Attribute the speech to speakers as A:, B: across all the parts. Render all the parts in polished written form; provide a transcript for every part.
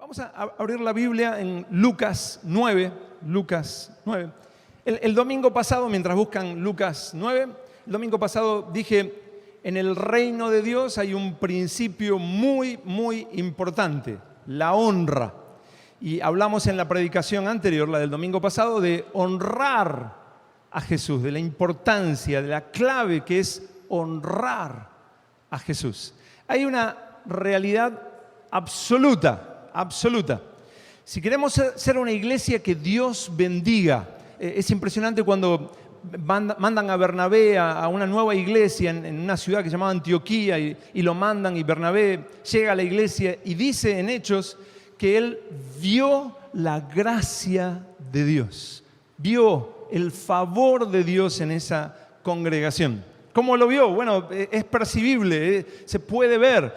A: Vamos a abrir la Biblia en Lucas 9. Lucas 9. El domingo pasado, mientras buscan Lucas 9, el domingo pasado dije, en el reino de Dios hay un principio muy, muy importante, la honra. Y hablamos en la predicación anterior, la del domingo pasado, de honrar a Jesús, de la importancia, de la clave que es honrar a Jesús. Hay una realidad absoluta. Si queremos ser una iglesia que Dios bendiga, es impresionante cuando mandan a Bernabé a una nueva iglesia en una ciudad que se llamaba Antioquía y lo mandan y Bernabé llega a la iglesia y dice en Hechos que él vio la gracia de Dios, vio el favor de Dios en esa congregación. ¿Cómo lo vio? Bueno, es percibible, se puede ver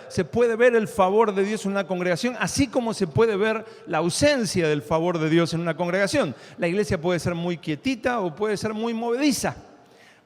A: el favor de Dios en una congregación, así como se puede ver la ausencia del favor de Dios en una congregación. La iglesia puede ser muy quietita o puede ser muy movediza,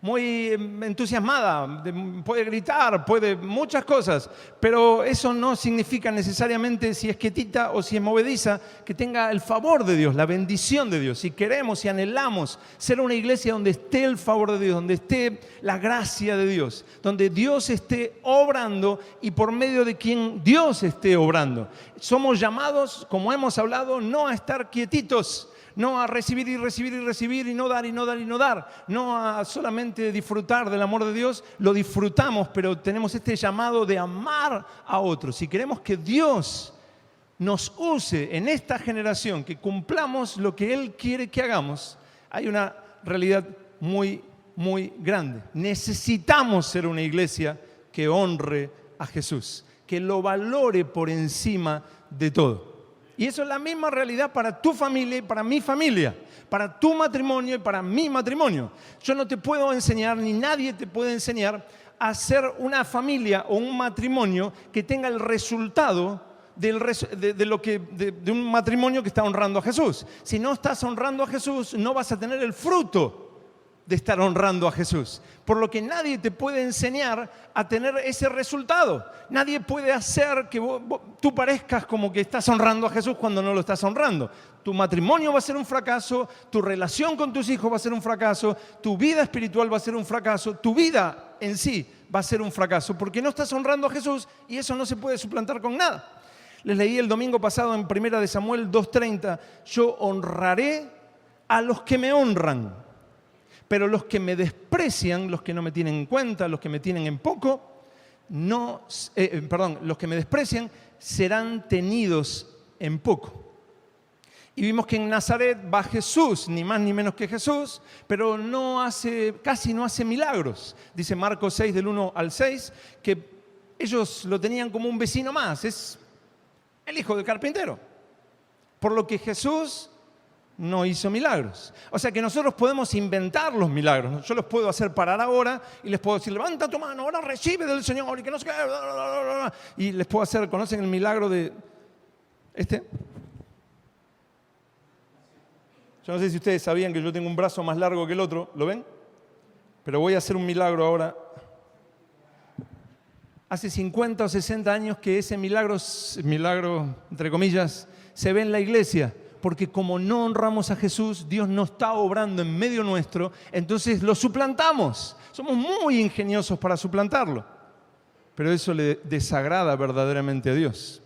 A: muy entusiasmada, puede gritar, puede muchas cosas, pero eso no significa necesariamente si es quietita o si es movediza que tenga el favor de Dios, la bendición de Dios. Si queremos y anhelamos ser una iglesia donde esté el favor de Dios, donde esté la gracia de Dios, donde Dios esté obrando y por medio de quien Dios esté obrando. Somos llamados, como hemos hablado, no a estar quietitos, no a recibir y recibir y recibir y no dar y no dar y no dar, no a solamente disfrutar del amor de Dios, lo disfrutamos, pero tenemos este llamado de amar a otros. Si queremos que Dios nos use en esta generación, que cumplamos lo que Él quiere que hagamos, hay una realidad muy, muy grande. Necesitamos ser una iglesia que honre a Jesús, que lo valore por encima de todo. Y eso es la misma realidad para tu familia y para mi familia, para tu matrimonio y para mi matrimonio. Yo no te puedo enseñar, ni nadie te puede enseñar a ser una familia o un matrimonio que tenga el resultado de un matrimonio que está honrando a Jesús. Si no estás honrando a Jesús, no vas a tener el fruto de estar honrando a Jesús. Por lo que nadie te puede enseñar a tener ese resultado. Nadie puede hacer que tú parezcas como que estás honrando a Jesús cuando no lo estás honrando. Tu matrimonio va a ser un fracaso, tu relación con tus hijos va a ser un fracaso, tu vida espiritual va a ser un fracaso, tu vida en sí va a ser un fracaso, porque no estás honrando a Jesús y eso no se puede suplantar con nada. Les leí el domingo pasado en 1 Samuel 2:30, yo honraré a los que me honran. Pero los que me desprecian, los que no me tienen en cuenta, los que me tienen en poco, los que me desprecian serán tenidos en poco. Y vimos que en Nazaret va Jesús, ni más ni menos que Jesús, pero casi no hace milagros. Dice Marcos 6, del 1 al 6, que ellos lo tenían como un vecino más, es el hijo del carpintero. Por lo que Jesús no hizo milagros. O sea que nosotros podemos inventar los milagros. Yo los puedo hacer parar ahora y les puedo decir, levanta tu mano, ahora recibe del Señor y que no sé qué. Y les puedo hacer, ¿conocen el milagro de este? Yo no sé si ustedes sabían que yo tengo un brazo más largo que el otro, ¿lo ven? Pero voy a hacer un milagro ahora. Hace 50 o 60 años que ese milagro, entre comillas, se ve en la iglesia. Porque como no honramos a Jesús, Dios no está obrando en medio nuestro, entonces lo suplantamos. Somos muy ingeniosos para suplantarlo. Pero eso le desagrada verdaderamente a Dios.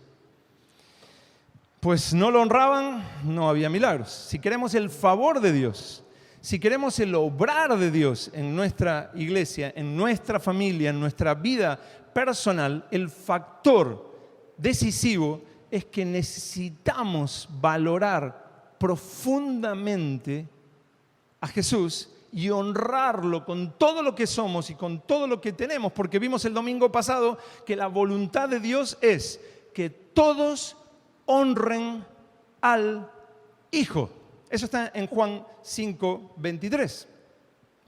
A: Pues no lo honraban, no había milagros. Si queremos el favor de Dios, si queremos el obrar de Dios en nuestra iglesia, en nuestra familia, en nuestra vida personal, el factor decisivo es que necesitamos valorar profundamente a Jesús y honrarlo con todo lo que somos y con todo lo que tenemos, porque vimos el domingo pasado que la voluntad de Dios es que todos honren al Hijo. Eso está en Juan 5:23.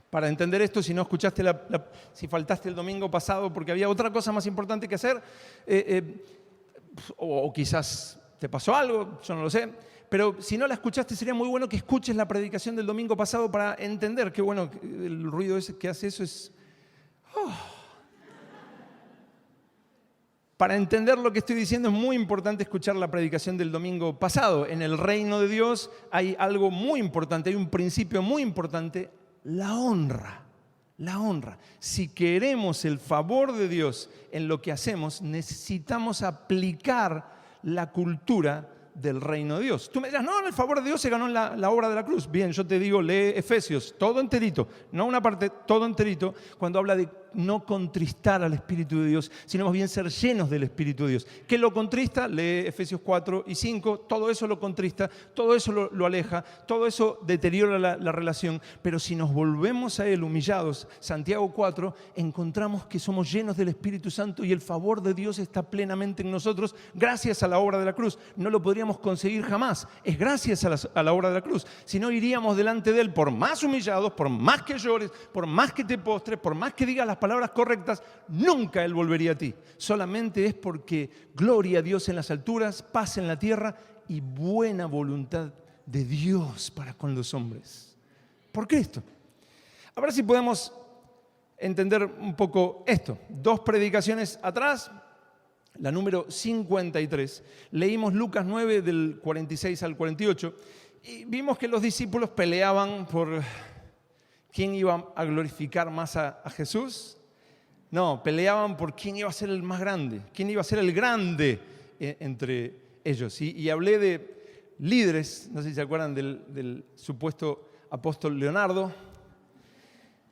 A: Para entender esto, si no escuchaste, si faltaste el domingo pasado porque había otra cosa más importante que hacer, o quizás te pasó algo, yo no lo sé, pero si no la escuchaste sería muy bueno que escuches la predicación del domingo pasado para entender que bueno, el ruido ese que hace eso es... Para entender lo que estoy diciendo es muy importante escuchar la predicación del domingo pasado. En el reino de Dios hay algo muy importante, hay un principio muy importante, la honra. La honra. Si queremos el favor de Dios en lo que hacemos, necesitamos aplicar la cultura del reino de Dios. Tú me dirás, no, el favor de Dios se ganó en la obra de la cruz. Bien, yo te digo, lee Efesios, todo enterito, no una parte, todo enterito, cuando habla de no contristar al Espíritu de Dios, sino más bien ser llenos del Espíritu de Dios. ¿Qué lo contrista? Lee Efesios 4 y 5, todo eso lo contrista, todo eso lo aleja, todo eso deteriora la relación, pero si nos volvemos a Él humillados, Santiago 4, encontramos que somos llenos del Espíritu Santo y el favor de Dios está plenamente en nosotros gracias a la obra de la cruz. No lo podríamos conseguir jamás, es gracias a la obra de la cruz. Si no, iríamos delante de Él por más humillados, por más que llores, por más que te postres, por más que digas las palabras correctas, nunca Él volvería a ti. Solamente es porque gloria a Dios en las alturas, paz en la tierra y buena voluntad de Dios para con los hombres. Por Cristo. A ver si podemos entender un poco esto. 2 predicaciones atrás, la número 53, leímos Lucas 9 del 46 al 48 y vimos que los discípulos peleaban por quién iba a glorificar más a Jesús. No, peleaban por quién iba a ser el más grande, quién iba a ser el grande entre ellos. Y hablé de líderes, no sé si se acuerdan del supuesto apóstol Leonardo,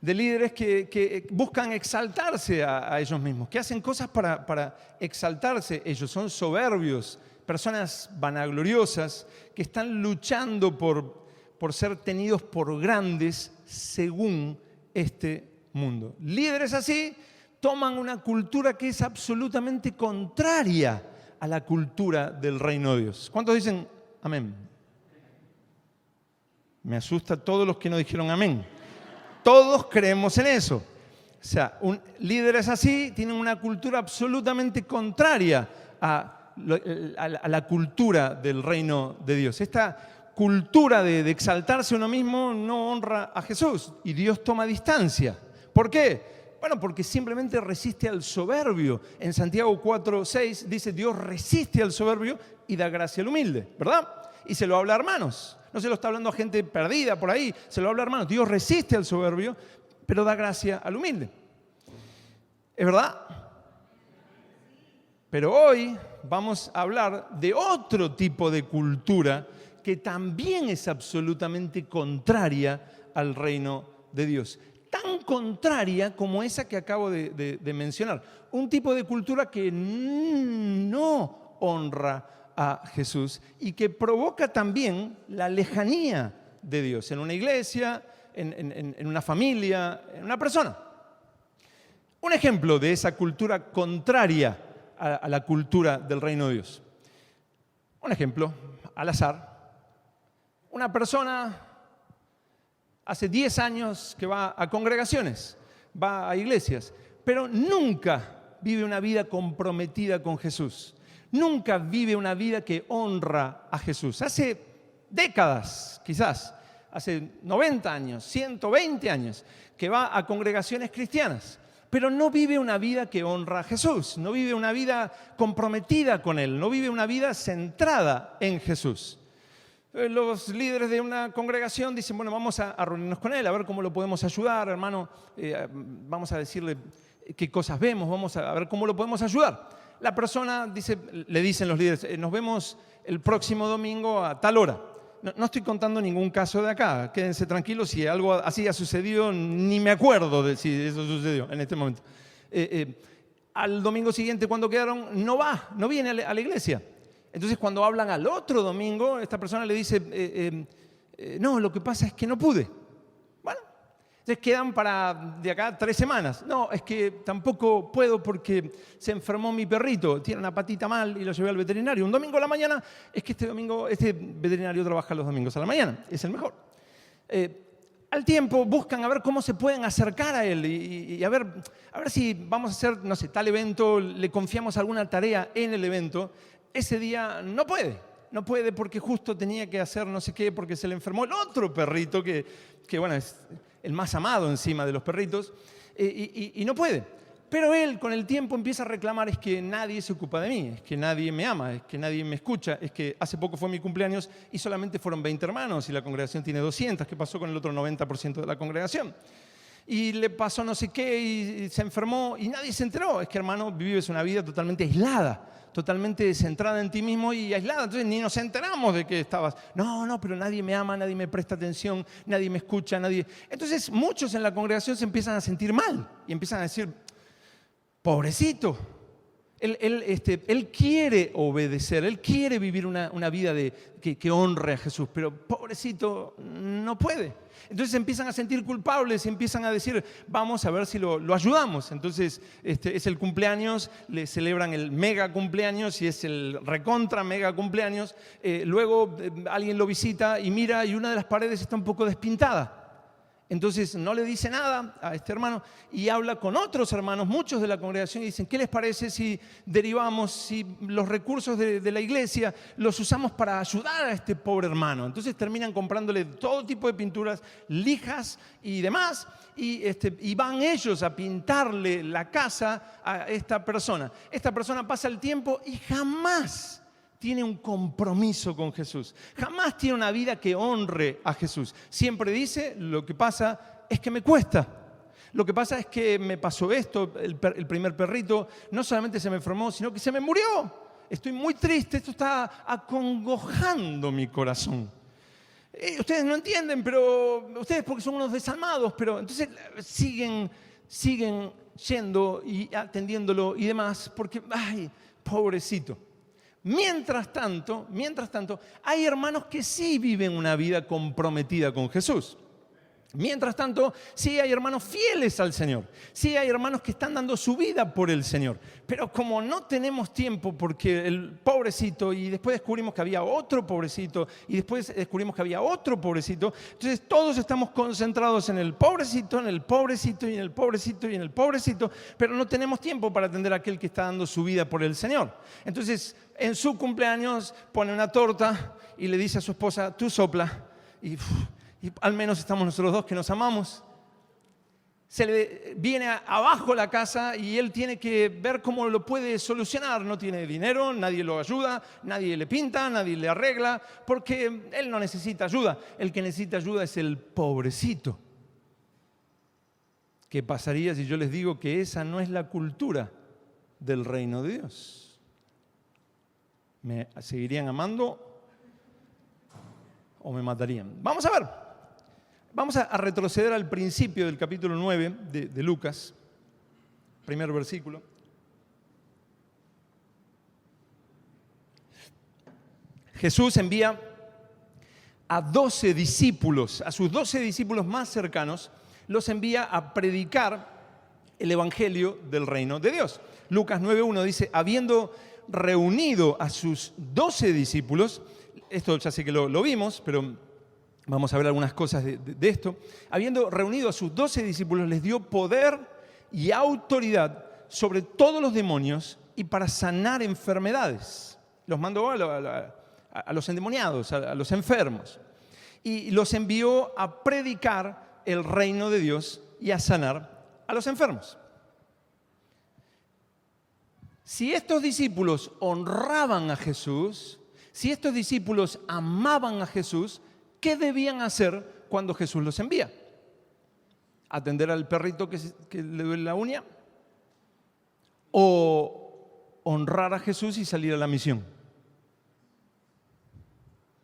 A: de líderes que buscan exaltarse a ellos mismos, que hacen cosas para exaltarse ellos. Son soberbios, personas vanagloriosas, que están luchando por ser tenidos por grandes según este mundo. Líderes así toman una cultura que es absolutamente contraria a la cultura del reino de Dios. ¿Cuántos dicen amén? Me asusta a todos los que no dijeron amén. Todos creemos en eso. O sea, líderes así tienen una cultura absolutamente contraria a la cultura del reino de Dios. Esta cultura de exaltarse uno mismo no honra a Jesús y Dios toma distancia. ¿Por qué? Bueno, porque simplemente resiste al soberbio. En Santiago 4:6 dice, Dios resiste al soberbio y da gracia al humilde, ¿verdad? Y se lo habla a hermanos. No se lo está hablando a gente perdida por ahí, se lo habla a hermanos. Dios resiste al soberbio, pero da gracia al humilde. ¿Es verdad? Pero hoy vamos a hablar de otro tipo de cultura que también es absolutamente contraria al reino de Dios. Tan contraria como esa que acabo de mencionar. Un tipo de cultura que no honra a Jesús y que provoca también la lejanía de Dios en una iglesia, en una familia, en una persona. Un ejemplo de esa cultura contraria a la cultura del reino de Dios. Un ejemplo, al azar. Una persona hace 10 años que va a congregaciones, va a iglesias, pero nunca vive una vida comprometida con Jesús. Nunca vive una vida que honra a Jesús. Hace décadas, quizás, hace 90 años, 120 años, que va a congregaciones cristianas, pero no vive una vida que honra a Jesús, no vive una vida comprometida con Él, no vive una vida centrada en Jesús. Los líderes de una congregación dicen, bueno, vamos a reunirnos con Él, a ver cómo lo podemos ayudar, hermano, vamos a decirle qué cosas vemos, vamos a ver cómo lo podemos ayudar. La persona dice, le dicen los líderes, nos vemos el próximo domingo a tal hora. No estoy contando ningún caso de acá, quédense tranquilos, si algo así ha sucedido, ni me acuerdo de si eso sucedió en este momento. Al domingo siguiente, cuando quedaron, no viene a la iglesia. Entonces, cuando hablan al otro domingo, esta persona le dice, no, lo que pasa es que no pude. Bueno, entonces quedan para de acá 3 semanas. No, es que tampoco puedo porque se enfermó mi perrito, tiene una patita mal y lo llevé al veterinario. Un domingo a la mañana, es que este veterinario trabaja los domingos a la mañana, es el mejor. Al tiempo buscan a ver cómo se pueden acercar a él y a ver si vamos a hacer, no sé, tal evento, le confiamos alguna tarea en el evento. Ese día no puede porque justo tenía que hacer no sé qué, porque se le enfermó el otro perrito que bueno, es el más amado encima de los perritos, y no puede. Pero él con el tiempo empieza a reclamar, es que nadie se ocupa de mí, es que nadie me ama, es que nadie me escucha, es que hace poco fue mi cumpleaños y solamente fueron 20 hermanos y la congregación tiene 200, ¿qué pasó con el otro 90% de la congregación? Y le pasó no sé qué y se enfermó y nadie se enteró. Es que, hermano, vives una vida totalmente aislada, totalmente centrada en ti mismo y aislada. Entonces ni nos enteramos de que estabas. No, pero nadie me ama, nadie me presta atención, nadie me escucha, nadie. Entonces muchos en la congregación se empiezan a sentir mal y empiezan a decir, pobrecito. Él quiere obedecer, él quiere vivir una vida que honre a Jesús, pero pobrecito no puede. Entonces empiezan a sentir culpables, empiezan a decir, vamos a ver si lo ayudamos. Entonces es el cumpleaños, le celebran el mega cumpleaños y es el recontra mega cumpleaños. Luego alguien lo visita y mira y una de las paredes está un poco despintada. Entonces no le dice nada a este hermano y habla con otros hermanos, muchos de la congregación, y dicen, ¿qué les parece si derivamos, si los recursos de la iglesia los usamos para ayudar a este pobre hermano? Entonces terminan comprándole todo tipo de pinturas, lijas y demás, y van ellos a pintarle la casa a esta persona. Esta persona pasa el tiempo y jamás tiene un compromiso con Jesús. Jamás tiene una vida que honre a Jesús. Siempre dice, lo que pasa es que me cuesta. Lo que pasa es que me pasó esto, el primer perrito no solamente se me enfermó, sino que se me murió. Estoy muy triste, esto está acongojando mi corazón. Ustedes no entienden, pero ustedes porque son unos desalmados, pero entonces siguen yendo y atendiéndolo y demás, porque, ay, pobrecito. Mientras tanto, hay hermanos que sí viven una vida comprometida con Jesús. Mientras tanto, sí hay hermanos fieles al Señor. Sí hay hermanos que están dando su vida por el Señor. Pero como no tenemos tiempo porque el pobrecito, y después descubrimos que había otro pobrecito, y después descubrimos que había otro pobrecito, entonces todos estamos concentrados en el pobrecito, en el pobrecito, y en el pobrecito, y en el pobrecito, pero no tenemos tiempo para atender a aquel que está dando su vida por el Señor. Entonces, en su cumpleaños pone una torta y le dice a su esposa, tú sopla, y al menos estamos nosotros dos que nos amamos. Se le viene abajo la casa y él tiene que ver cómo lo puede solucionar. No tiene dinero, nadie lo ayuda, nadie le pinta, nadie le arregla, porque él no necesita ayuda. El que necesita ayuda es el pobrecito. ¿Qué pasaría si yo les digo que esa no es la cultura del reino de Dios? ¿Me seguirían amando o me matarían? Vamos a ver. Vamos a retroceder al principio del capítulo 9 de Lucas, primer versículo. Jesús envía a 12 discípulos, a sus 12 discípulos más cercanos, los envía a predicar el evangelio del reino de Dios. Lucas 9:1 dice, habiendo reunido a sus 12 discípulos, esto ya sé que lo vimos, pero vamos a ver algunas cosas de esto. Habiendo reunido a sus 12 discípulos, les dio poder y autoridad sobre todos los demonios y para sanar enfermedades. Los mandó a los endemoniados, a los enfermos. Y los envió a predicar el reino de Dios y a sanar a los enfermos. Si estos discípulos honraban a Jesús, si estos discípulos amaban a Jesús, ¿qué debían hacer cuando Jesús los envía? ¿Atender al perrito que le duele la uña? ¿O honrar a Jesús y salir a la misión?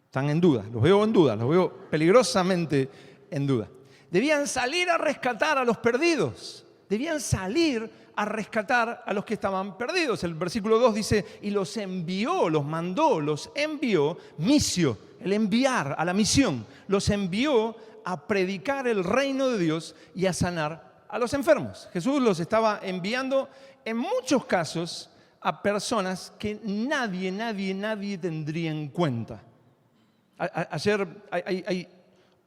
A: Están en duda, los veo peligrosamente en duda. Debían salir a rescatar a los perdidos, debían salir a rescatar a los que estaban perdidos. El versículo 2 dice, y los envió, los mandó, los envió, misio, el enviar a la misión, los envió a predicar el reino de Dios y a sanar a los enfermos. Jesús los estaba enviando en muchos casos a personas que nadie tendría en cuenta. Ayer hay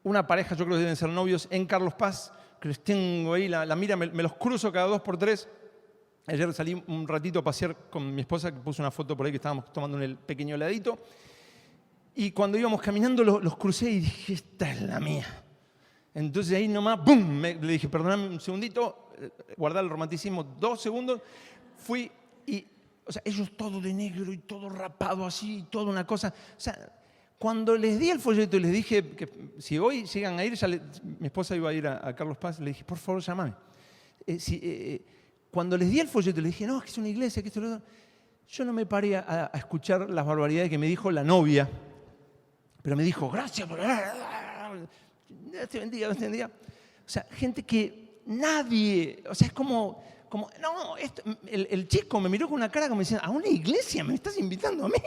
A: una pareja, yo creo que deben ser novios, en Carlos Paz, que les tengo ahí, la mira, me los cruzo cada 2 por 3. Ayer salí un ratito a pasear con mi esposa, que puso una foto por ahí que estábamos tomando un pequeño heladito. Y cuando íbamos caminando los crucé y dije, esta es la mía. Entonces ahí nomás, ¡bum! Le dije, perdóname un segundito, guardar el romanticismo 2 segundos, fui y, o sea, ellos todo de negro y todo rapado así, toda una cosa. O sea, cuando les di el folleto y les dije que si hoy llegan a ir, mi esposa iba a ir a Carlos Paz, le dije, por favor, llámame. Cuando les di el folleto, les dije, no, es que es una iglesia, que esto es lo otro. Yo no me paré a escuchar las barbaridades que me dijo la novia, pero me dijo, gracias, Dios te bendiga, Dios te bendiga. O sea, gente que nadie, o sea, es como no, el chico me miró con una cara como diciendo, ¿a una iglesia me estás invitando a mí?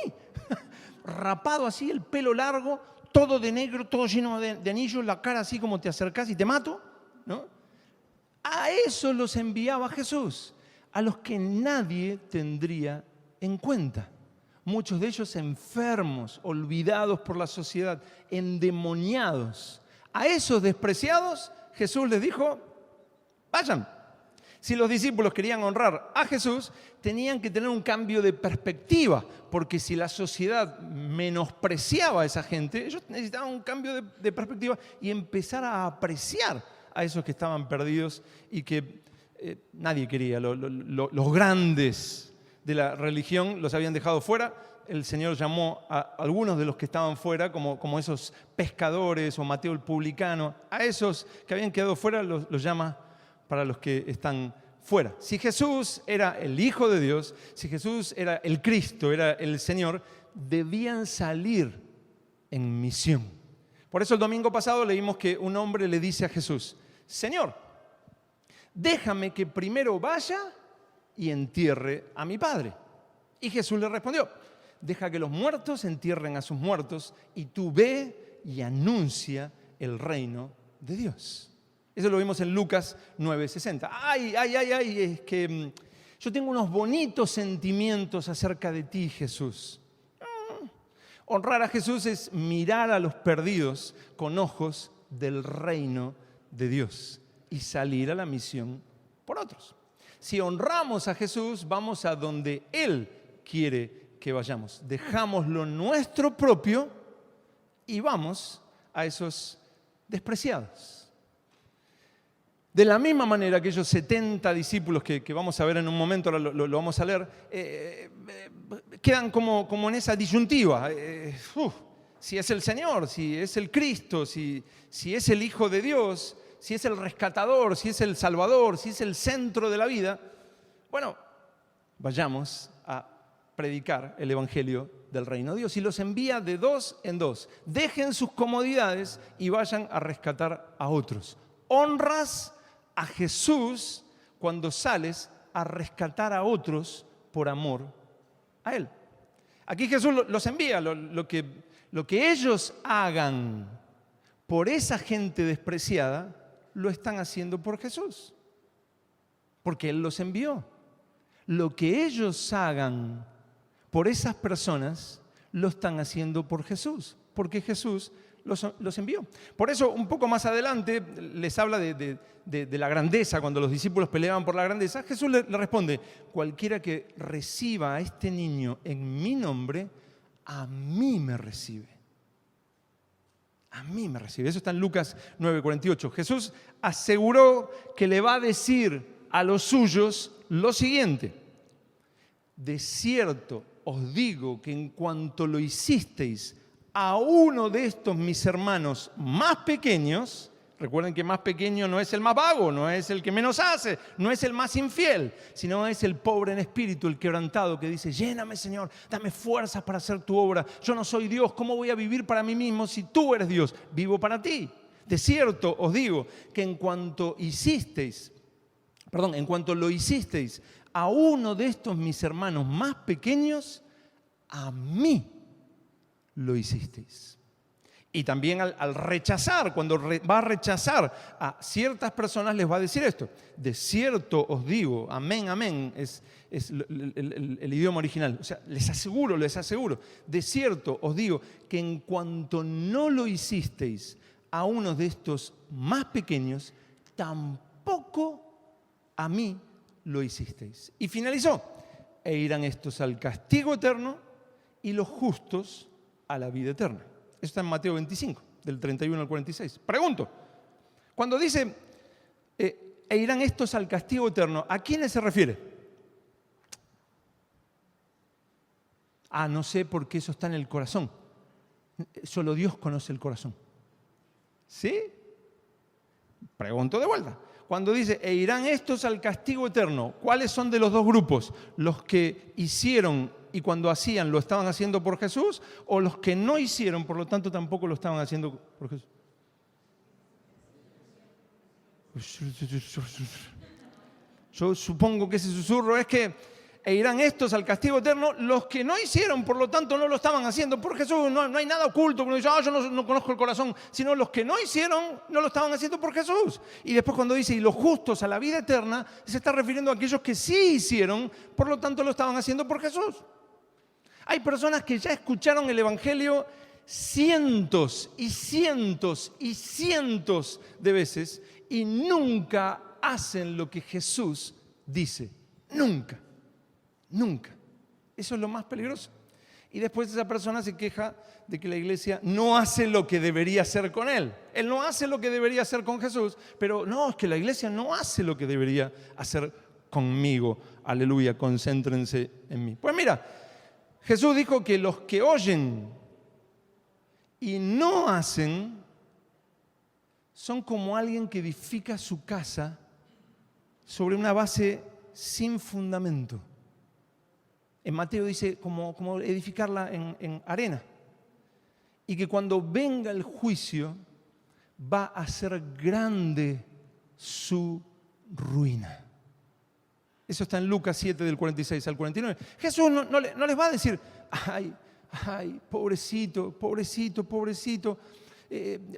A: Rapado así, el pelo largo, todo de negro, todo lleno de anillos, la cara así como te acercás y te mato, ¿no? A eso los enviaba Jesús, a los que nadie tendría en cuenta. Muchos de ellos enfermos, olvidados por la sociedad, endemoniados. A esos despreciados Jesús les dijo, vayan. Si los discípulos querían honrar a Jesús, tenían que tener un cambio de perspectiva, porque si la sociedad menospreciaba a esa gente, ellos necesitaban un cambio de perspectiva y empezar a apreciar a esos que estaban perdidos y que nadie quería. Los grandes de la religión los habían dejado fuera. El Señor llamó a algunos de los que estaban fuera, como esos pescadores o Mateo el publicano. A esos que habían quedado fuera los llama para los que están fuera. Si Jesús era el Hijo de Dios, si Jesús era el Cristo, era el Señor, debían salir en misión. Por eso el domingo pasado leímos que un hombre le dice a Jesús, Señor, déjame que primero vaya y entierre a mi padre. Y Jesús le respondió, deja que los muertos entierren a sus muertos y tú ve y anuncia el reino de Dios. Eso lo vimos en Lucas 9:60. Ay, es que yo tengo unos bonitos sentimientos acerca de ti, Jesús. Honrar a Jesús es mirar a los perdidos con ojos del reino de Dios y salir a la misión por otros. Si honramos a Jesús, vamos a donde Él quiere que vayamos. Dejamos lo nuestro propio y vamos a esos despreciados. De la misma manera que aquellos 70 discípulos que vamos a ver en un momento, ahora lo vamos a leer, quedan como en esa disyuntiva. Si es el Señor, si es el Cristo, si es el Hijo de Dios, si es el rescatador, si es el Salvador, si es el centro de la vida, bueno, vayamos a predicar el Evangelio del Reino de Dios. Y los envía de dos en dos. Dejen sus comodidades y vayan a rescatar a otros. Honras a Jesús cuando sales a rescatar a otros por amor a Él. Aquí Jesús los envía. Lo que ellos hagan por esa gente despreciada, lo están haciendo por Jesús, porque Él los envió. Lo que ellos hagan por esas personas, lo están haciendo por Jesús, porque Jesús los envió. Por eso, un poco más adelante, les habla de la grandeza, cuando los discípulos peleaban por la grandeza. Jesús le responde, cualquiera que reciba a este niño en mi nombre, a mí me recibe. A mí me recibe. Eso está en Lucas 9:48. Jesús aseguró que le va a decir a los suyos lo siguiente. De cierto os digo que en cuanto lo hicisteis a uno de estos mis hermanos más pequeños, recuerden que más pequeño no es el más vago, no es el que menos hace, no es el más infiel, sino es el pobre en espíritu, el quebrantado que dice, lléname Señor, dame fuerzas para hacer tu obra. Yo no soy Dios, ¿cómo voy a vivir para mí mismo si tú eres Dios? Vivo para ti. De cierto os digo que en cuanto lo hicisteis a uno de estos mis hermanos más pequeños, a mí lo hicisteis. Y también al rechazar, cuando va a rechazar a ciertas personas, les va a decir esto. De cierto os digo, amén, amén, es el idioma original. O sea, les aseguro, de cierto os digo que en cuanto no lo hicisteis a uno de estos más pequeños, tampoco a mí lo hicisteis. Y finalizó. E irán estos al castigo eterno y los justos a la vida eterna. Eso está en Mateo 25, del 31 al 46. Pregunto, cuando dice, e irán estos al castigo eterno, ¿a quiénes se refiere? No sé, porque eso está en el corazón. Solo Dios conoce el corazón. ¿Sí? Pregunto de vuelta. Cuando dice, e irán estos al castigo eterno, ¿cuáles son de los dos grupos? ¿Los que hicieron y cuando hacían lo estaban haciendo por Jesús? ¿O los que no hicieron, por lo tanto tampoco lo estaban haciendo por Jesús? Yo supongo que ese susurro es que e irán estos al castigo eterno, los que no hicieron, por lo tanto no lo estaban haciendo por Jesús. No hay nada oculto, uno dice, yo no conozco el corazón, sino los que no hicieron, no lo estaban haciendo por Jesús. Y después cuando dice, y los justos a la vida eterna, se está refiriendo a aquellos que sí hicieron, por lo tanto lo estaban haciendo por Jesús. Hay personas que ya escucharon el Evangelio cientos y cientos y cientos de veces y nunca hacen lo que Jesús dice. Nunca. Nunca. Eso es lo más peligroso. Y después esa persona se queja de que la iglesia no hace lo que debería hacer con él. Él no hace lo que debería hacer con Jesús, pero no, es que la iglesia no hace lo que debería hacer conmigo. Aleluya, concéntrense en mí. Pues mira, Jesús dijo que los que oyen y no hacen son como alguien que edifica su casa sobre una base sin fundamento. En Mateo dice como edificarla en arena. Y que cuando venga el juicio va a ser grande su ruina. Eso está en Lucas 7 del 46 al 49. Jesús no les va a decir, ay, pobrecito,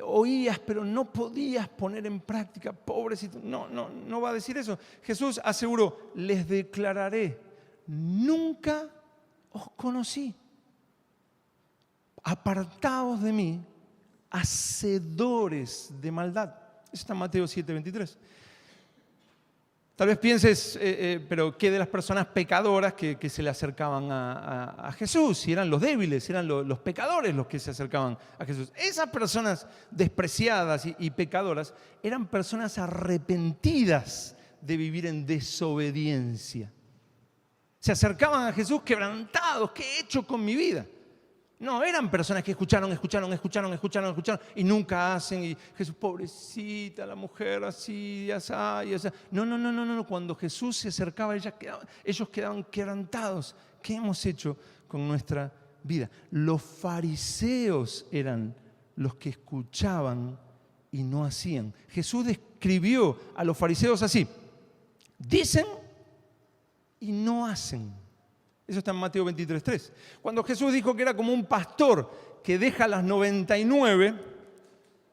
A: oías pero no podías poner en práctica, pobrecito. No va a decir eso. Jesús aseguró, les declararé, nunca os conocí. Apartaos de mí, hacedores de maldad. Eso está en Mateo 7:23. Tal vez pienses, pero ¿qué de las personas pecadoras que se le acercaban a Jesús? Si eran los débiles, eran los pecadores los que se acercaban a Jesús. Esas personas despreciadas y pecadoras eran personas arrepentidas de vivir en desobediencia. Se acercaban a Jesús quebrantados. ¿Qué he hecho con mi vida? No, eran personas que escucharon y nunca hacen. Y Jesús, pobrecita, la mujer así, ya sabe. No. Cuando Jesús se acercaba, ellos quedaban quebrantados. ¿Qué hemos hecho con nuestra vida? Los fariseos eran los que escuchaban y no hacían. Jesús describió a los fariseos así. Dicen y no hacen. Eso está en Mateo 23:3. Cuando Jesús dijo que era como un pastor que deja las 99,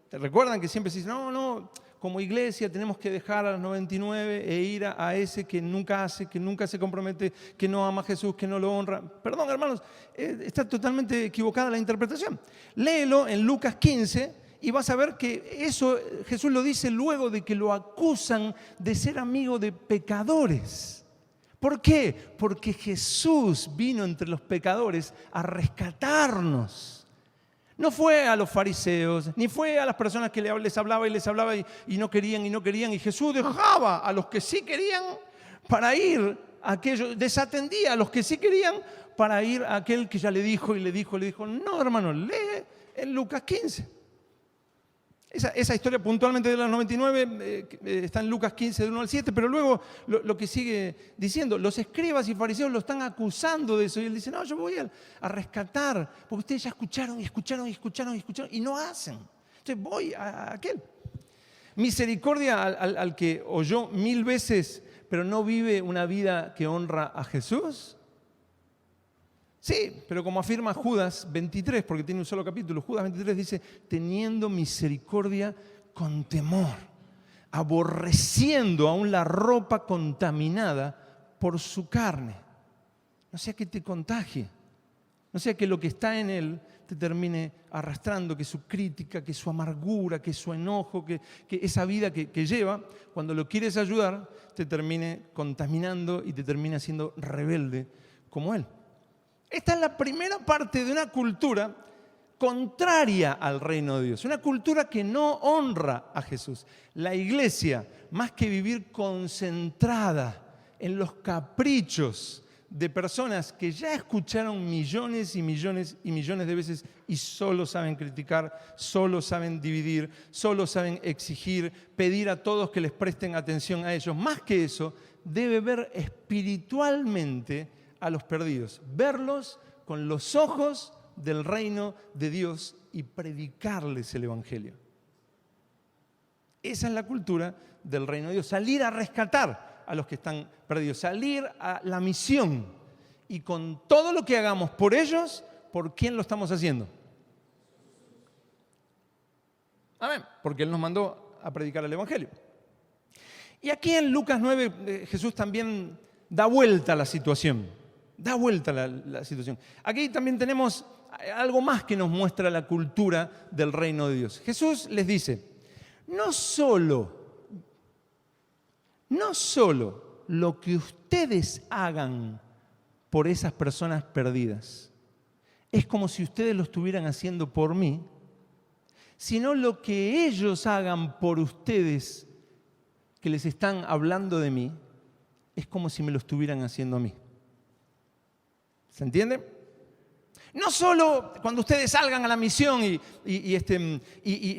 A: ¿te recuerdan que siempre se dice, no, como iglesia tenemos que dejar a las 99 e ir a ese que nunca hace, que nunca se compromete, que no ama a Jesús, que no lo honra? Perdón, hermanos, está totalmente equivocada la interpretación. Léelo en Lucas 15 y vas a ver que eso Jesús lo dice luego de que lo acusan de ser amigo de pecadores. ¿Por qué? Porque Jesús vino entre los pecadores a rescatarnos. No fue a los fariseos, ni fue a las personas que les hablaba y no querían. Y Jesús dejaba a los que sí querían para ir a aquellos, desatendía a los que sí querían para ir a aquel que ya le dijo. No, hermano, lee en Lucas 15. Esa historia puntualmente de las 99 está en Lucas 15, del 1 al 7, pero luego lo que sigue diciendo, los escribas y fariseos lo están acusando de eso. Y él dice, no, yo voy a rescatar, porque ustedes ya escucharon y no hacen. Entonces voy a aquel. Misericordia al que oyó 1000 veces, pero no vive una vida que honra a Jesús. Sí, pero como afirma Judas 23, porque tiene un solo capítulo, Judas 23 dice, teniendo misericordia con temor, aborreciendo aún la ropa contaminada por su carne. No sea que te contagie, no sea que lo que está en él te termine arrastrando, que su crítica, que su amargura, que su enojo, que esa vida que lleva, cuando lo quieres ayudar, te termine contaminando y te termine siendo rebelde como él. Esta es la primera parte de una cultura contraria al reino de Dios, una cultura que no honra a Jesús. La iglesia, más que vivir concentrada en los caprichos de personas que ya escucharon millones y millones y millones de veces y solo saben criticar, solo saben dividir, solo saben exigir, pedir a todos que les presten atención a ellos. Más que eso, debe ver espiritualmente a los perdidos, verlos con los ojos del reino de Dios y predicarles el evangelio. Esa es la cultura del reino de Dios, salir a rescatar a los que están perdidos, salir a la misión y con todo lo que hagamos por ellos, ¿por quién lo estamos haciendo? Amén, porque Él nos mandó a predicar el evangelio. Y aquí en Lucas 9 Jesús también da vuelta a la situación, da vuelta a la situación. Aquí también tenemos algo más que nos muestra la cultura del reino de Dios. Jesús les dice, no solo lo que ustedes hagan por esas personas perdidas es como si ustedes lo estuvieran haciendo por mí, sino lo que ellos hagan por ustedes que les están hablando de mí es como si me lo estuvieran haciendo a mí. ¿Se entiende? No solo cuando ustedes salgan a la misión y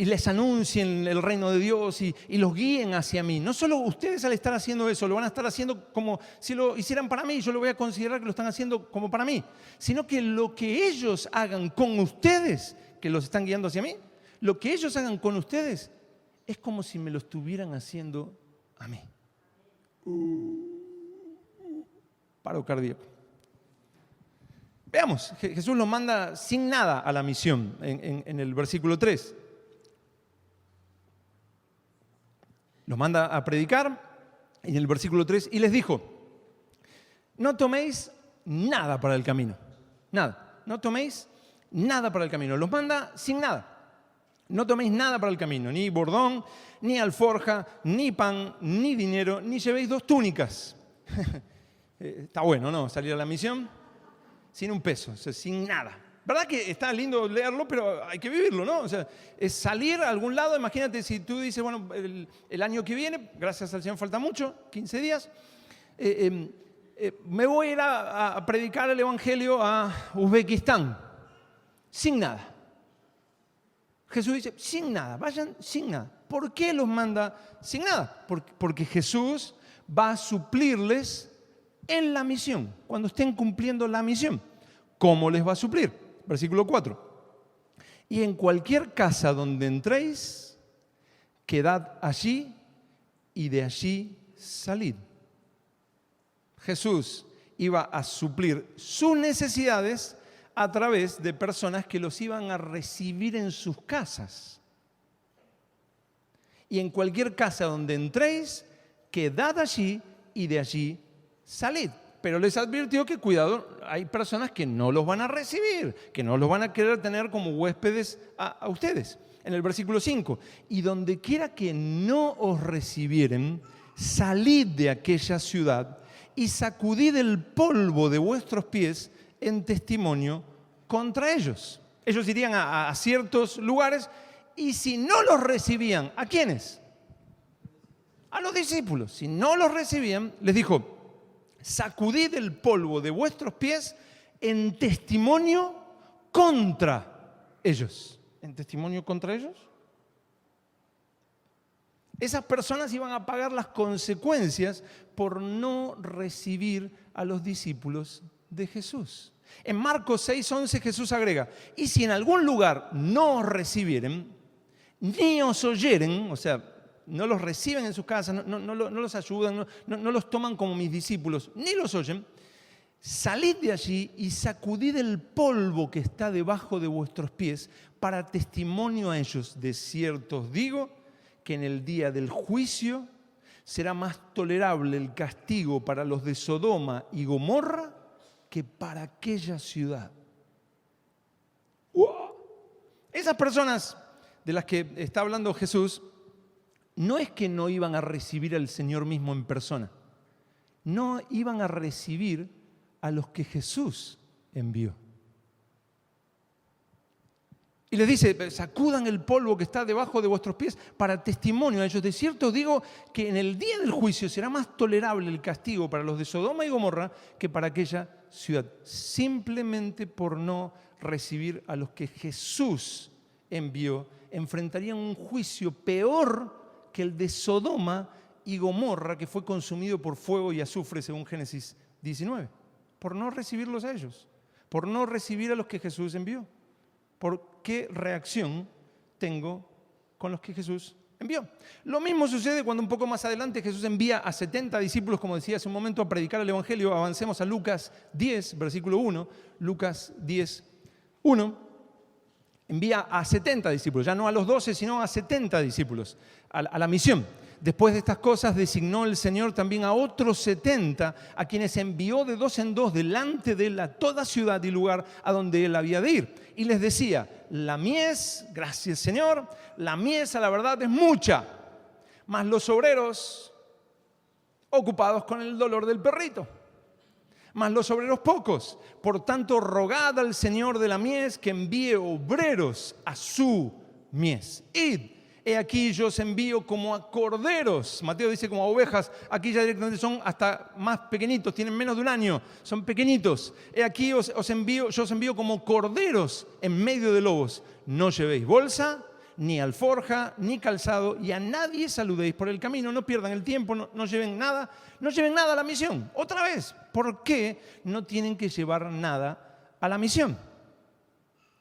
A: les anuncien el reino de Dios y los guíen hacia mí. No solo ustedes al estar haciendo eso lo van a estar haciendo como si lo hicieran para mí, yo lo voy a considerar que lo están haciendo como para mí. Sino que lo que ellos hagan con ustedes, que los están guiando hacia mí, lo que ellos hagan con ustedes es como si me lo estuvieran haciendo a mí. Paro cardíaco. Veamos, Jesús los manda sin nada a la misión en el versículo 3. Los manda a predicar en el versículo 3 y les dijo, no toméis nada para el camino. Nada, no toméis nada para el camino. Los manda sin nada. No toméis nada para el camino, ni bordón, ni alforja, ni pan, ni dinero, ni llevéis 2 túnicas. Está bueno, ¿no? Salir a la misión sin un peso, o sea, sin nada. ¿Verdad que está lindo leerlo, pero hay que vivirlo, ¿no? O sea, es salir a algún lado. Imagínate si tú dices, bueno, el año que viene, gracias al Señor falta mucho, 15 días, me voy a ir a predicar el evangelio a Uzbekistán, sin nada. Jesús dice, sin nada, vayan sin nada. ¿Por qué los manda sin nada? Porque Jesús va a suplirles en la misión, cuando estén cumpliendo la misión. ¿Cómo les va a suplir? Versículo 4. Y en cualquier casa donde entréis, quedad allí y de allí salid. Jesús iba a suplir sus necesidades a través de personas que los iban a recibir en sus casas. Y en cualquier casa donde entréis, quedad allí y de allí salid. Pero les advirtió que cuidado, hay personas que no los van a recibir, que no los van a querer tener como huéspedes a ustedes. En el versículo 5, y donde quiera que no os recibieren, salid de aquella ciudad y sacudid el polvo de vuestros pies en testimonio contra ellos. Ellos irían a ciertos lugares y si no los recibían, ¿a quiénes? A los discípulos. Si no los recibían, les dijo, sacudid el polvo de vuestros pies en testimonio contra ellos. ¿En testimonio contra ellos? Esas personas iban a pagar las consecuencias por no recibir a los discípulos de Jesús. En Marcos 6:11 Jesús agrega, y si en algún lugar no os recibieren, ni os oyeren, o sea, no los reciben en sus casas, no los ayudan, no los toman como mis discípulos, ni los oyen, salid de allí y sacudid el polvo que está debajo de vuestros pies para testimonio a ellos. De cierto os digo que en el día del juicio será más tolerable el castigo para los de Sodoma y Gomorra que para aquella ciudad. ¡Wow! Esas personas de las que está hablando Jesús no es que no iban a recibir al Señor mismo en persona, no iban a recibir a los que Jesús envió. Y les dice, sacudan el polvo que está debajo de vuestros pies para testimonio a ellos. De cierto os digo que en el día del juicio será más tolerable el castigo para los de Sodoma y Gomorra que para aquella ciudad. Simplemente por no recibir a los que Jesús envió, enfrentarían un juicio peor que el de Sodoma y Gomorra, que fue consumido por fuego y azufre, según Génesis 19. Por no recibirlos a ellos, por no recibir a los que Jesús envió. ¿Por qué reacción tengo con los que Jesús envió? Lo mismo sucede cuando un poco más adelante Jesús envía a 70 discípulos, como decía hace un momento, a predicar el Evangelio. Avancemos a Lucas 10, versículo 1. Lucas 10, 1. Envía a 70 discípulos, ya no a los 12, sino a 70 discípulos a la misión. Después de estas cosas designó el Señor también a otros 70, a quienes envió de dos en dos delante de él a toda ciudad y lugar a donde él había de ir. Y les decía, la mies, gracias Señor, la mies a la verdad es mucha, mas los obreros ocupados con el dolor del perrito. Mas los obreros pocos. Por tanto, rogad al Señor de la mies que envíe obreros a su mies. Id. He aquí yo os envío como a corderos. Mateo dice como a ovejas. Aquí ya directamente son hasta más pequeñitos, tienen menos de un año, son pequeñitos. He aquí yo os envío como corderos en medio de lobos. No llevéis bolsa, ni alforja, ni calzado, y a nadie saludéis por el camino. No pierdan el tiempo, no lleven nada a la misión. Otra vez, ¿por qué no tienen que llevar nada a la misión?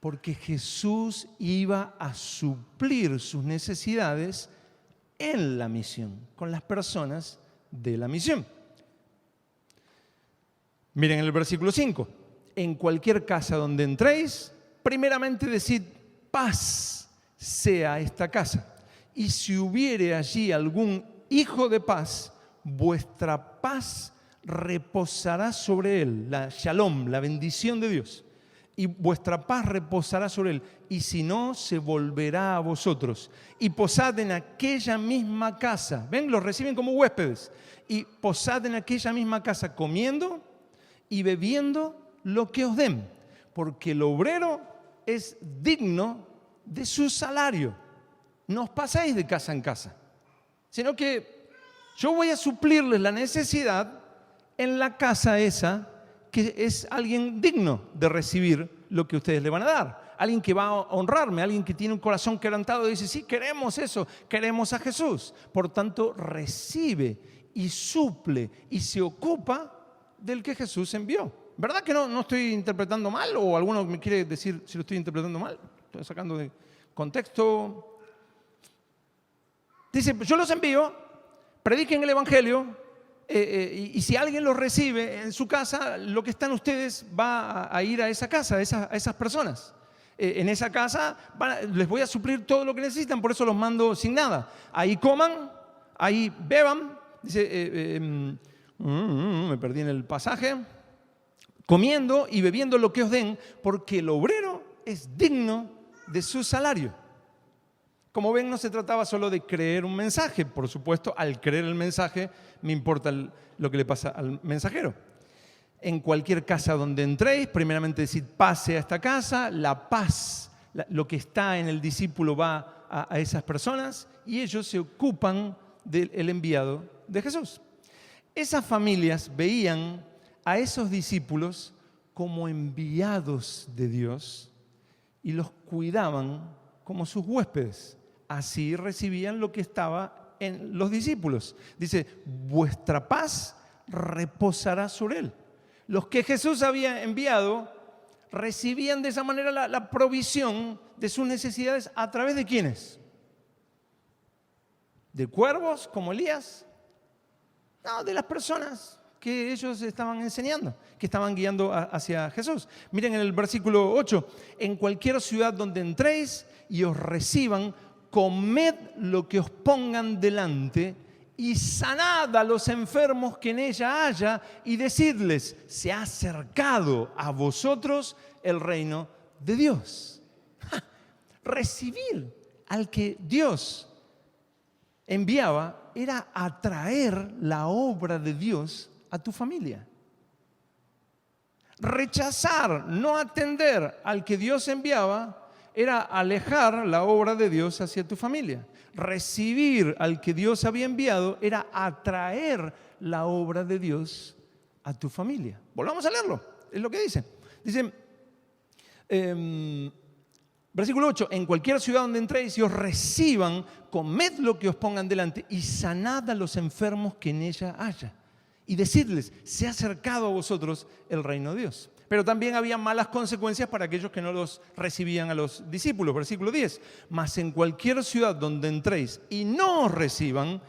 A: Porque Jesús iba a suplir sus necesidades en la misión, con las personas de la misión. Miren el versículo 5. En cualquier casa donde entréis, primeramente decid paz sea esta casa. Y si hubiere allí algún hijo de paz, vuestra paz reposará sobre él, la shalom, la bendición de Dios. Y vuestra paz reposará sobre él, y si no, se volverá a vosotros. Y posad en aquella misma casa. ¿Ven? Los reciben como huéspedes. Y posad en aquella misma casa, comiendo y bebiendo lo que os den. Porque el obrero es digno de su salario. No os paséis de casa en casa, sino que yo voy a suplirles la necesidad en la casa esa, que es alguien digno de recibir lo que ustedes le van a dar. Alguien que va a honrarme, alguien que tiene un corazón quebrantado y dice, sí, queremos eso, queremos a Jesús. Por tanto, recibe y suple y se ocupa del que Jesús envió. ¿Verdad que no estoy interpretando mal? ¿O alguno me quiere decir si lo estoy interpretando mal? Estoy sacando de contexto. Dice, yo los envío, prediquen el Evangelio, y si alguien los recibe en su casa, lo que están ustedes va a ir a esa casa, a esas personas. En esa casa les voy a suplir todo lo que necesitan, por eso los mando sin nada. Ahí coman, ahí beban. Dice, me perdí en el pasaje. Comiendo y bebiendo lo que os den, porque el obrero es digno de su salario. Como ven, no se trataba solo de creer un mensaje. Por supuesto, al creer el mensaje, me importa lo que le pasa al mensajero. En cualquier casa donde entréis, primeramente decid, pase a esta casa. La paz, lo que está en el discípulo va a esas personas y ellos se ocupan del enviado de Jesús. Esas familias veían a esos discípulos como enviados de Dios y los cuidaban como sus huéspedes. Así recibían lo que estaba en los discípulos. Dice, vuestra paz reposará sobre él. Los que Jesús había enviado recibían de esa manera la provisión de sus necesidades. ¿A través de quiénes? ¿De cuervos como Elías? No, de las personas que ellos estaban enseñando, que estaban guiando hacia Jesús. Miren en el versículo 8, en cualquier ciudad donde entréis y os reciban, comed lo que os pongan delante y sanad a los enfermos que en ella haya y decidles, se ha acercado a vosotros el reino de Dios. Recibir al que Dios enviaba era atraer la obra de Dios a tu familia. Rechazar, no atender al que Dios enviaba, era alejar la obra de Dios hacia tu familia. Recibir al que Dios había enviado era atraer la obra de Dios a tu familia. Volvamos a leerlo, es lo que dice. Dice, versículo 8, en cualquier ciudad donde entréis y os reciban, comed lo que os pongan delante y sanad a los enfermos que en ella haya. Y decidles, se ha acercado a vosotros el reino de Dios. Pero también había malas consecuencias para aquellos que no los recibían a los discípulos. Versículo 10, mas en cualquier ciudad donde entréis y no os reciban,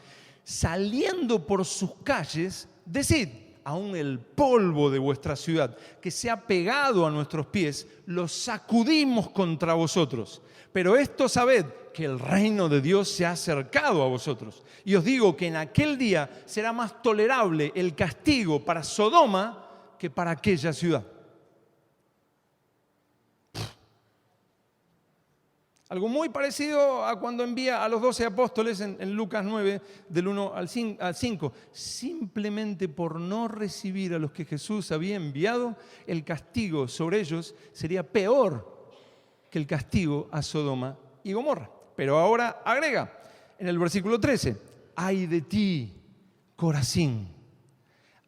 A: saliendo por sus calles, decid, aún el polvo de vuestra ciudad que se ha pegado a nuestros pies, lo sacudimos contra vosotros. Pero esto sabed, que el reino de Dios se ha acercado a vosotros. Y os digo que en aquel día será más tolerable el castigo para Sodoma que para aquella ciudad. Algo muy parecido a cuando envía a los 12 apóstoles en Lucas 9, del 1 al 5. Simplemente por no recibir a los que Jesús había enviado, el castigo sobre ellos sería peor que el castigo a Sodoma y Gomorra. Pero ahora agrega en el versículo 13, ay de ti, Corazín,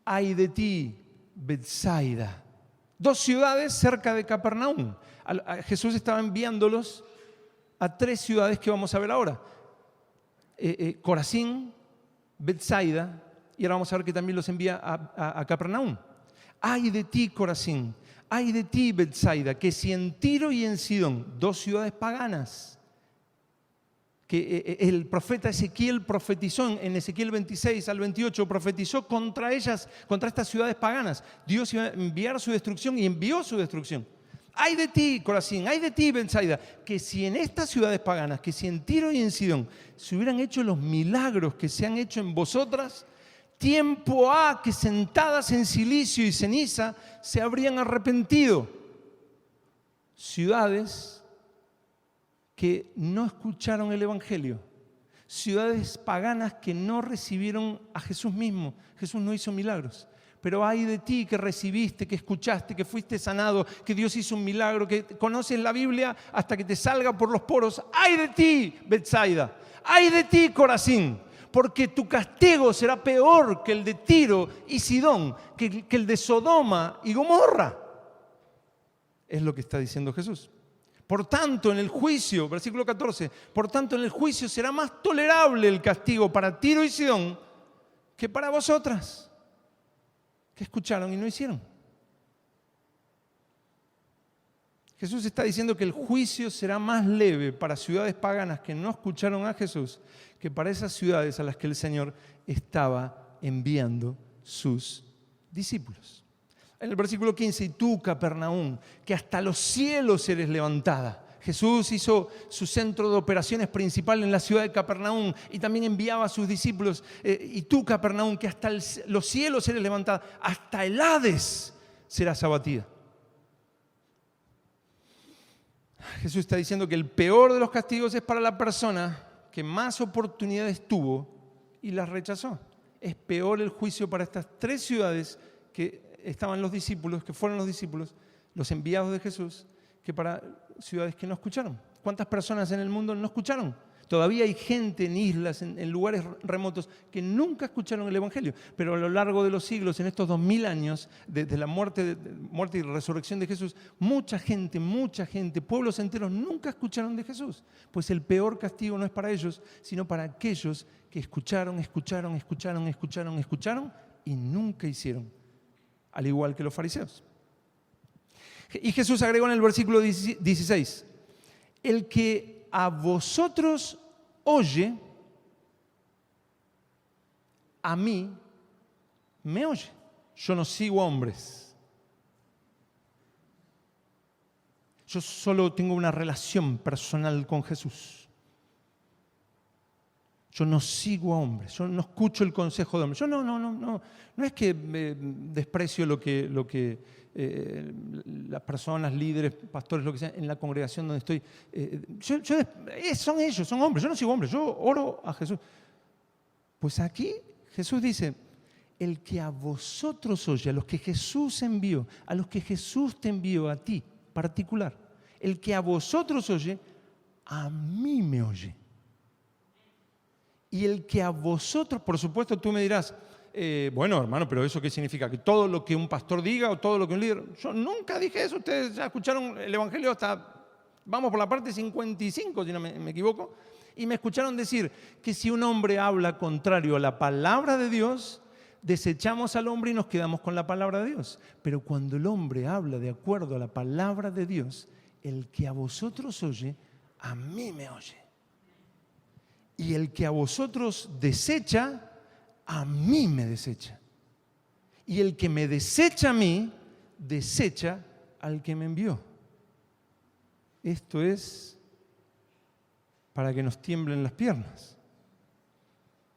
A: ay de ti, Betsaida. 2 ciudades cerca de Capernaum. Jesús estaba enviándolos a 3 ciudades que vamos a ver ahora. Corazín, Betsaida, y ahora vamos a ver que también los envía a Capernaum. Ay de ti, Corazín, ay de ti, Betsaida, que si en Tiro y en Sidón, 2 ciudades paganas, que el profeta Ezequiel profetizó en Ezequiel 26 al 28, profetizó contra ellas, contra estas ciudades paganas. Dios iba a enviar su destrucción y envió su destrucción. Ay de ti, Corazín, ay de ti, Betsaida, que si en estas ciudades paganas, que si en Tiro y en Sidón se hubieran hecho los milagros que se han hecho en vosotras, tiempo ha que sentadas en cilicio y ceniza se habrían arrepentido. Ciudades que no escucharon el Evangelio, ciudades paganas que no recibieron a Jesús mismo. Jesús no hizo milagros. Pero ay de ti que recibiste, que escuchaste, que fuiste sanado, que Dios hizo un milagro, que conoces la Biblia hasta que te salga por los poros. Ay de ti, Betsaida, ay de ti, Corazín, porque tu castigo será peor que el de Tiro y Sidón, que el de Sodoma y Gomorra. Es lo que está diciendo Jesús. Por tanto, en el juicio, versículo 14, por tanto, en el juicio será más tolerable el castigo para Tiro y Sidón que para vosotras, que escucharon y no hicieron. Jesús está diciendo que el juicio será más leve para ciudades paganas que no escucharon a Jesús que para esas ciudades a las que el Señor estaba enviando sus discípulos. En el versículo 15, y tú, Capernaum, que hasta los cielos eres levantada. Jesús hizo su centro de operaciones principal en la ciudad de Capernaum y también enviaba a sus discípulos. Y tú, Capernaum, que hasta los cielos eres levantada, hasta el Hades serás abatida. Jesús está diciendo que el peor de los castigos es para la persona que más oportunidades tuvo y las rechazó. Es peor el juicio para estas 3 ciudades que estaban los discípulos, que fueron los discípulos, los enviados de Jesús, que para ciudades que no escucharon. ¿Cuántas personas en el mundo no escucharon? Todavía hay gente en islas, en lugares remotos, que nunca escucharon el Evangelio. Pero a lo largo de los siglos, en estos 2000 años, desde la muerte y resurrección de Jesús, mucha gente, pueblos enteros nunca escucharon de Jesús. Pues el peor castigo no es para ellos, sino para aquellos que escucharon y nunca hicieron. Al igual que los fariseos. Y Jesús agregó en el versículo 16, el que a vosotros oye, a mí me oye. Yo no sigo a hombres. Yo solo tengo una relación personal con Jesús. Yo no sigo a hombres, yo no escucho el consejo de hombres. Yo no es que desprecio lo que las personas, líderes, pastores, lo que sea, en la congregación donde estoy. Son ellos, son hombres, yo no sigo hombres, yo oro a Jesús. Pues aquí Jesús dice, el que a vosotros oye, a los que Jesús envió, a los que Jesús te envió a ti, particular, El que a vosotros oye, a mí me oye. Y el que a vosotros, por supuesto, tú me dirás, bueno, hermano, pero ¿eso qué significa? ¿Que todo lo que un pastor diga o todo lo que un líder? Yo nunca dije eso. Ustedes ya escucharon el Evangelio hasta, vamos por la parte 55, si no me equivoco, y me escucharon decir que si un hombre habla contrario a la palabra de Dios, desechamos al hombre y nos quedamos con la palabra de Dios. Pero cuando el hombre habla de acuerdo a la palabra de Dios, el que a vosotros oye, a mí me oye. Y el que a vosotros desecha, a mí me desecha. Y el que me desecha a mí, desecha al que me envió. Esto es para que nos tiemblen las piernas.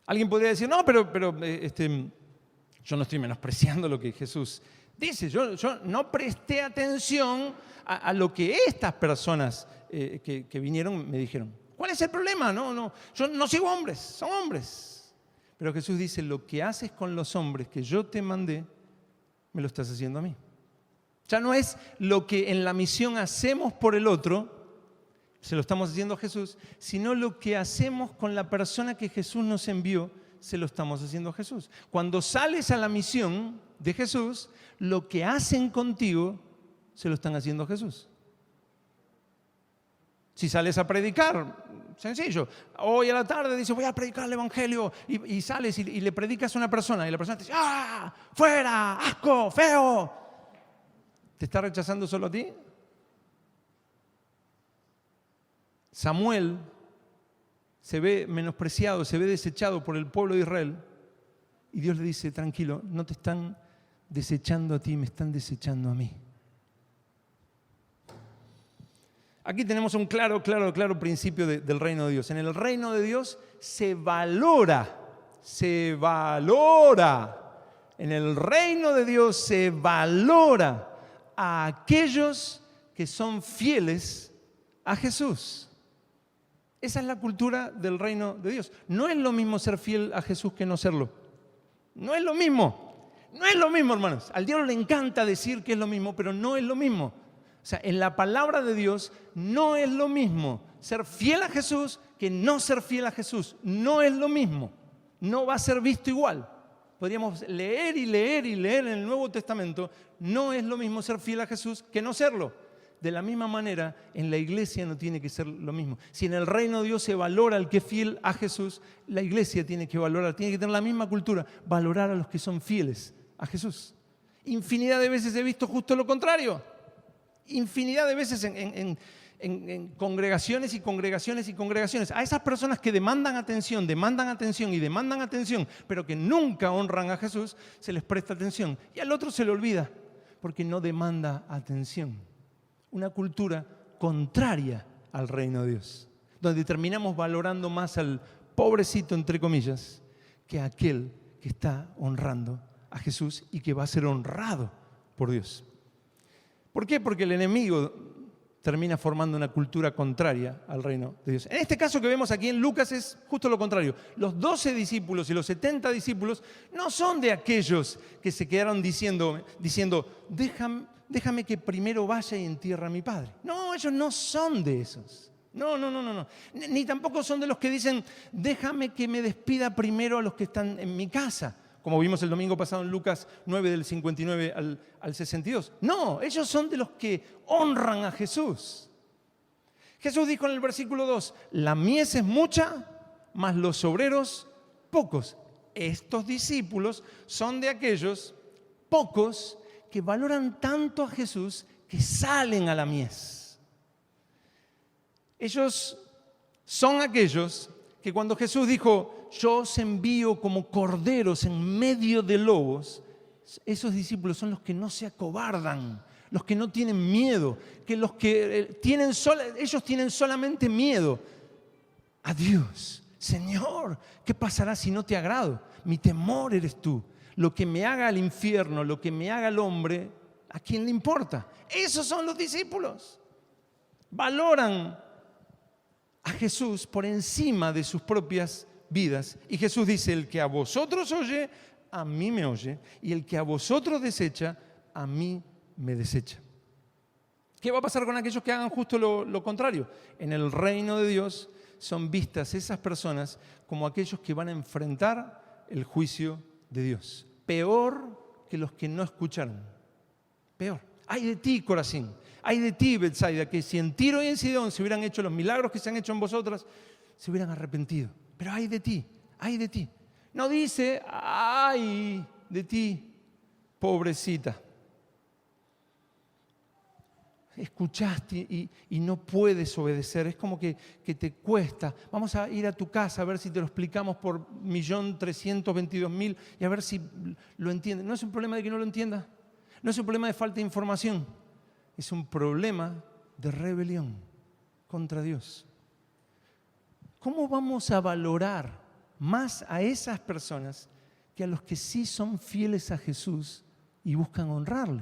A: Alguien podría decir, no, pero yo no estoy menospreciando lo que Jesús dice. Yo no presté atención a lo que estas personas que vinieron me dijeron. ¿Cuál es el problema? No, yo no sigo hombres, son hombres. Pero Jesús dice, lo que haces con los hombres que yo te mandé, me lo estás haciendo a mí. Ya no es lo que en la misión hacemos por el otro, se lo estamos haciendo a Jesús, sino lo que hacemos con la persona que Jesús nos envió, se lo estamos haciendo a Jesús. Cuando sales a la misión de Jesús, lo que hacen contigo, se lo están haciendo a Jesús. Si sales a predicar, sencillo. Hoy a la tarde dices, voy a predicar el Evangelio. Y sales y le predicas a una persona. Y la persona te dice, ¡ah! ¡Fuera! ¡Asco! ¡Feo! ¿Te está rechazando solo a ti? Samuel se ve menospreciado, se ve desechado por el pueblo de Israel. Y Dios le dice, tranquilo, no te están desechando a ti, me están desechando a mí. Aquí tenemos un claro principio del reino de Dios. En el reino de Dios se valora. En el reino de Dios se valora a aquellos que son fieles a Jesús. Esa es la cultura del reino de Dios. No es lo mismo ser fiel a Jesús que no serlo. No es lo mismo. No es lo mismo, hermanos. Al diablo le encanta decir que es lo mismo, pero no es lo mismo. O sea, en la palabra de Dios no es lo mismo ser fiel a Jesús que no ser fiel a Jesús. No es lo mismo. No va a ser visto igual. Podríamos leer en el Nuevo Testamento. No es lo mismo ser fiel a Jesús que no serlo. De la misma manera, en la iglesia no tiene que ser lo mismo. Si en el reino de Dios se valora al que es fiel a Jesús, la iglesia tiene que tener la misma cultura, valorar a los que son fieles a Jesús. Infinidad de veces he visto justo lo contrario. Infinidad de veces en congregaciones y congregaciones y congregaciones. A esas personas que demandan atención, pero que nunca honran a Jesús, se les presta atención. Y al otro se le olvida, porque no demanda atención. Una cultura contraria al reino de Dios, donde terminamos valorando más al pobrecito, entre comillas, que a aquel que está honrando a Jesús y que va a ser honrado por Dios. ¿Por qué? Porque el enemigo termina formando una cultura contraria al reino de Dios. En este caso que vemos aquí en Lucas es justo lo contrario. Los 12 discípulos y los 70 discípulos no son de aquellos que se quedaron diciendo déjame que primero vaya y entierre a mi padre. No, ellos no son de esos. No. Ni tampoco son de los que dicen, déjame que me despida primero a los que están en mi casa, como vimos el domingo pasado en Lucas 9 del 59 al 62. No, ellos son de los que honran a Jesús. Jesús dijo en el versículo 2, la mies es mucha, mas los obreros pocos. Estos discípulos son de aquellos pocos que valoran tanto a Jesús que salen a la mies. Ellos son aquellos que cuando Jesús dijo, yo os envío como corderos en medio de lobos, esos discípulos son los que no se acobardan, los que no tienen miedo, ellos tienen solamente miedo a Dios. Señor, ¿qué pasará si no te agrado? Mi temor eres tú. Lo que me haga el infierno, lo que me haga el hombre, ¿a quién le importa? Esos son los discípulos. Valoran a Jesús por encima de sus propias vidas. Y Jesús dice, el que a vosotros oye, a mí me oye. Y el que a vosotros desecha, a mí me desecha. ¿Qué va a pasar con aquellos que hagan justo lo contrario? En el reino de Dios son vistas esas personas como aquellos que van a enfrentar el juicio de Dios. Peor que los que no escucharon. Peor. Ay de ti, Corazín. Ay de ti, Betsaida, que si en Tiro y en Sidón se hubieran hecho los milagros que se han hecho en vosotras, se hubieran arrepentido. Pero ay de ti, ay de ti. No dice, ay de ti, pobrecita. Escuchaste y no puedes obedecer, es como que te cuesta. Vamos a ir a tu casa a ver si te lo explicamos por 1.322.000 y a ver si lo entiendes. No es un problema de que no lo entiendas, no es un problema de falta de información, es un problema de rebelión contra Dios. ¿Cómo vamos a valorar más a esas personas que a los que sí son fieles a Jesús y buscan honrarle?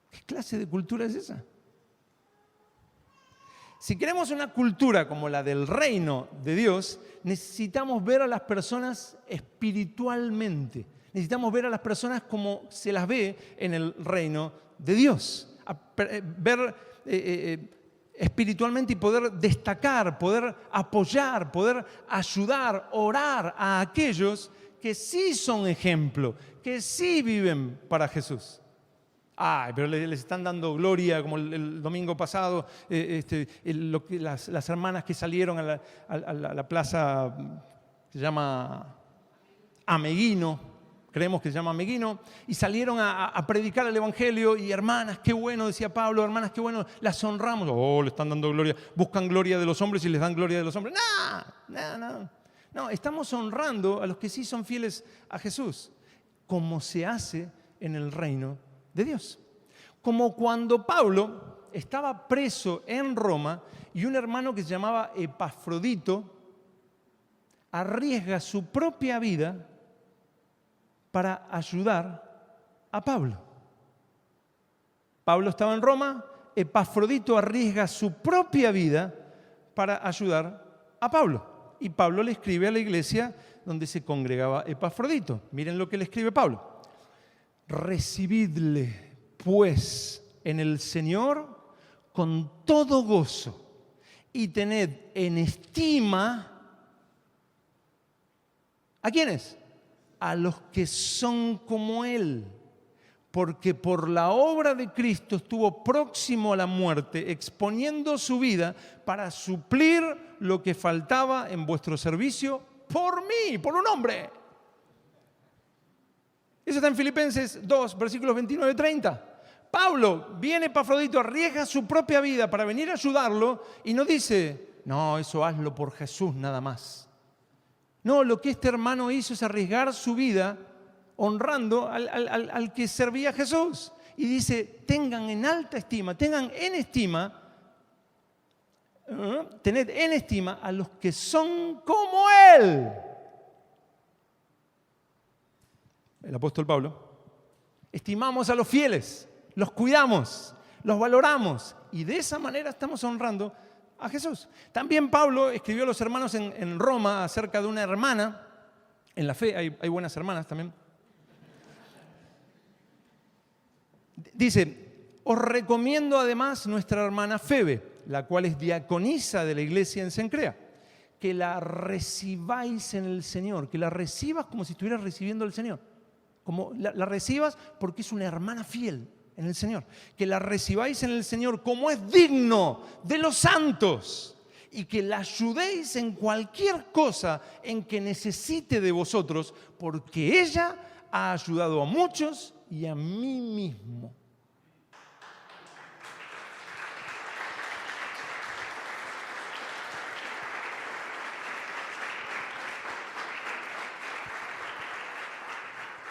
A: ¿Qué clase de cultura es esa? Si queremos una cultura como la del reino de Dios, necesitamos ver a las personas espiritualmente. Necesitamos ver a las personas como se las ve en el reino de Dios. Ver espiritualmente y poder destacar, poder apoyar, poder ayudar, orar a aquellos que sí son ejemplo, que sí viven para Jesús. Ay, pero les están dando gloria, como el domingo pasado, las hermanas que salieron a la plaza que se llama Ameguino, creemos que se llama Ameguino, y salieron a predicar el Evangelio, y hermanas, qué bueno, decía Pablo, hermanas, qué bueno, las honramos. Oh, le están dando gloria, buscan gloria de los hombres y les dan gloria de los hombres. No, estamos honrando a los que sí son fieles a Jesús, como se hace en el reino de Dios. Como cuando Pablo estaba preso en Roma y un hermano que se llamaba Epafrodito arriesga su propia vida para ayudar a Pablo. Pablo estaba en Roma, Epafrodito arriesga su propia vida para ayudar a Pablo. Y Pablo le escribe a la iglesia donde se congregaba Epafrodito. Miren lo que le escribe Pablo. Recibidle, pues, en el Señor con todo gozo y tened en estima, ¿a quiénes? A los que son como Él, porque por la obra de Cristo estuvo próximo a la muerte, exponiendo su vida para suplir lo que faltaba en vuestro servicio por mí, por un hombre. Eso está en Filipenses 2, versículos 29 y 30. Pablo viene Epafrodito, arriesga su propia vida para venir a ayudarlo y no dice, no, eso hazlo por Jesús nada más. No, lo que este hermano hizo es arriesgar su vida honrando al que servía a Jesús. Y dice, tengan en alta estima, tened en estima a los que son como Él. El apóstol Pablo, estimamos a los fieles, los cuidamos, los valoramos y de esa manera estamos honrando a Jesús. También Pablo escribió a los hermanos en Roma acerca de una hermana, en la fe hay buenas hermanas también. Dice, os recomiendo además nuestra hermana Febe, la cual es diaconisa de la iglesia en Cencrea, que la recibáis en el Señor, que la recibas como si estuvieras recibiendo al Señor. Como la recibas porque es una hermana fiel en el Señor. Que la recibáis en el Señor como es digno de los santos y que la ayudéis en cualquier cosa en que necesite de vosotros, porque ella ha ayudado a muchos y a mí mismo.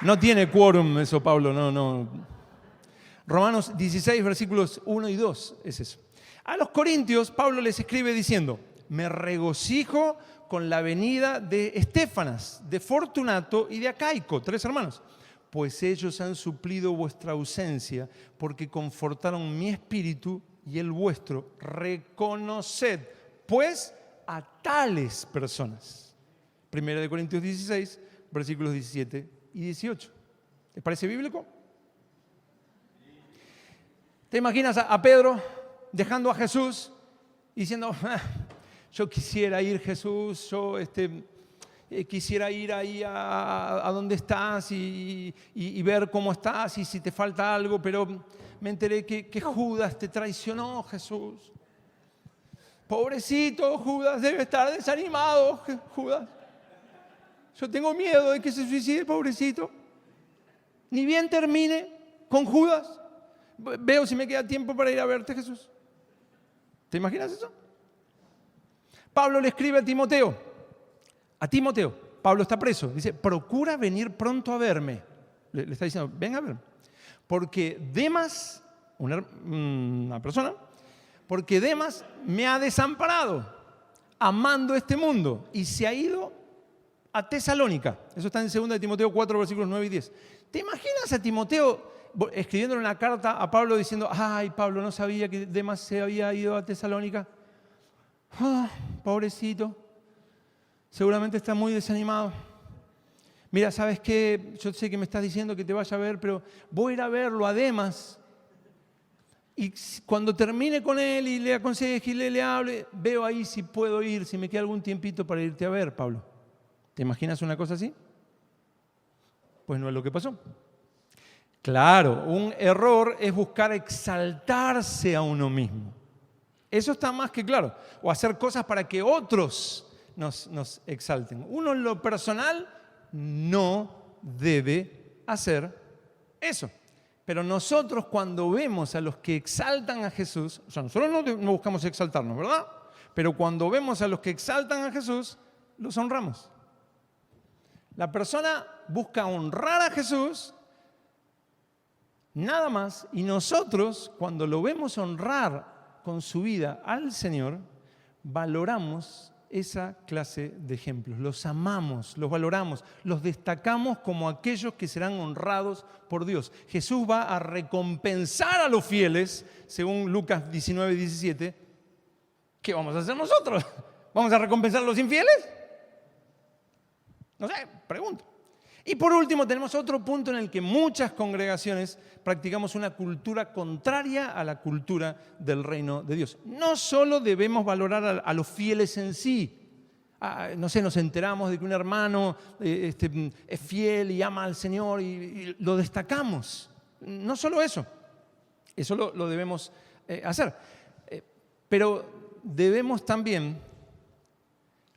A: No tiene quórum eso, Pablo, no. Romanos 16, versículos 1 y 2 es eso. A los corintios, Pablo les escribe diciendo, me regocijo con la venida de Estéfanas, de Fortunato y de Acaico, 3 hermanos, pues ellos han suplido vuestra ausencia porque confortaron mi espíritu y el vuestro. Reconoced, pues, a tales personas. 1 Corintios 16, versículos 17 y 18. ¿Les parece bíblico? ¿Te imaginas a Pedro dejando a Jesús y diciendo, yo quisiera ir, Jesús, yo quisiera ir ahí a donde estás y ver cómo estás y si te falta algo, pero me enteré que Judas te traicionó, Jesús. Pobrecito, Judas, debe estar desanimado, Judas. Yo tengo miedo de que se suicide, pobrecito. Ni bien termine con Judas, veo si me queda tiempo para ir a verte, Jesús. ¿Te imaginas eso? Pablo le escribe a Timoteo. Pablo está preso. Dice, procura venir pronto a verme. Le está diciendo, ven a verme. Porque Demas, una persona, porque Demas me ha desamparado, amando este mundo, y se ha ido a Tesalónica. Eso está en 2 Timoteo 4, versículos 9 y 10. ¿Te imaginas a Timoteo escribiéndole una carta a Pablo diciendo, ay, Pablo, no sabía que Demas se había ido a Tesalónica? Pobrecito, seguramente está muy desanimado. Mira, ¿sabes qué? Yo sé que me estás diciendo que te vaya a ver, pero voy a ir a verlo a Demas. Y cuando termine con él y le aconseje y le hable, veo ahí si puedo ir, si me queda algún tiempito para irte a ver, Pablo. ¿Te imaginas una cosa así? Pues no es lo que pasó. Claro, un error es buscar exaltarse a uno mismo. Eso está más que claro. O hacer cosas para que otros nos exalten. Uno en lo personal no debe hacer eso. Pero nosotros cuando vemos a los que exaltan a Jesús, o sea, nosotros no buscamos exaltarnos, ¿verdad? Pero cuando vemos a los que exaltan a Jesús, los honramos. La persona busca honrar a Jesús nada más, y nosotros cuando lo vemos honrar con su vida al Señor, valoramos esa clase de ejemplos, los amamos, los valoramos, los destacamos como aquellos que serán honrados por Dios. Jesús va a recompensar a los fieles, según Lucas 19, 17. ¿Qué vamos a hacer nosotros? ¿Vamos a recompensar a los infieles? No sé, pregunto. Y por último tenemos otro punto en el que muchas congregaciones practicamos una cultura contraria a la cultura del reino de Dios. No solo debemos valorar a los fieles en sí. No sé, nos enteramos de que un hermano es fiel y ama al Señor y lo destacamos. No solo eso. Eso lo debemos hacer. Pero debemos también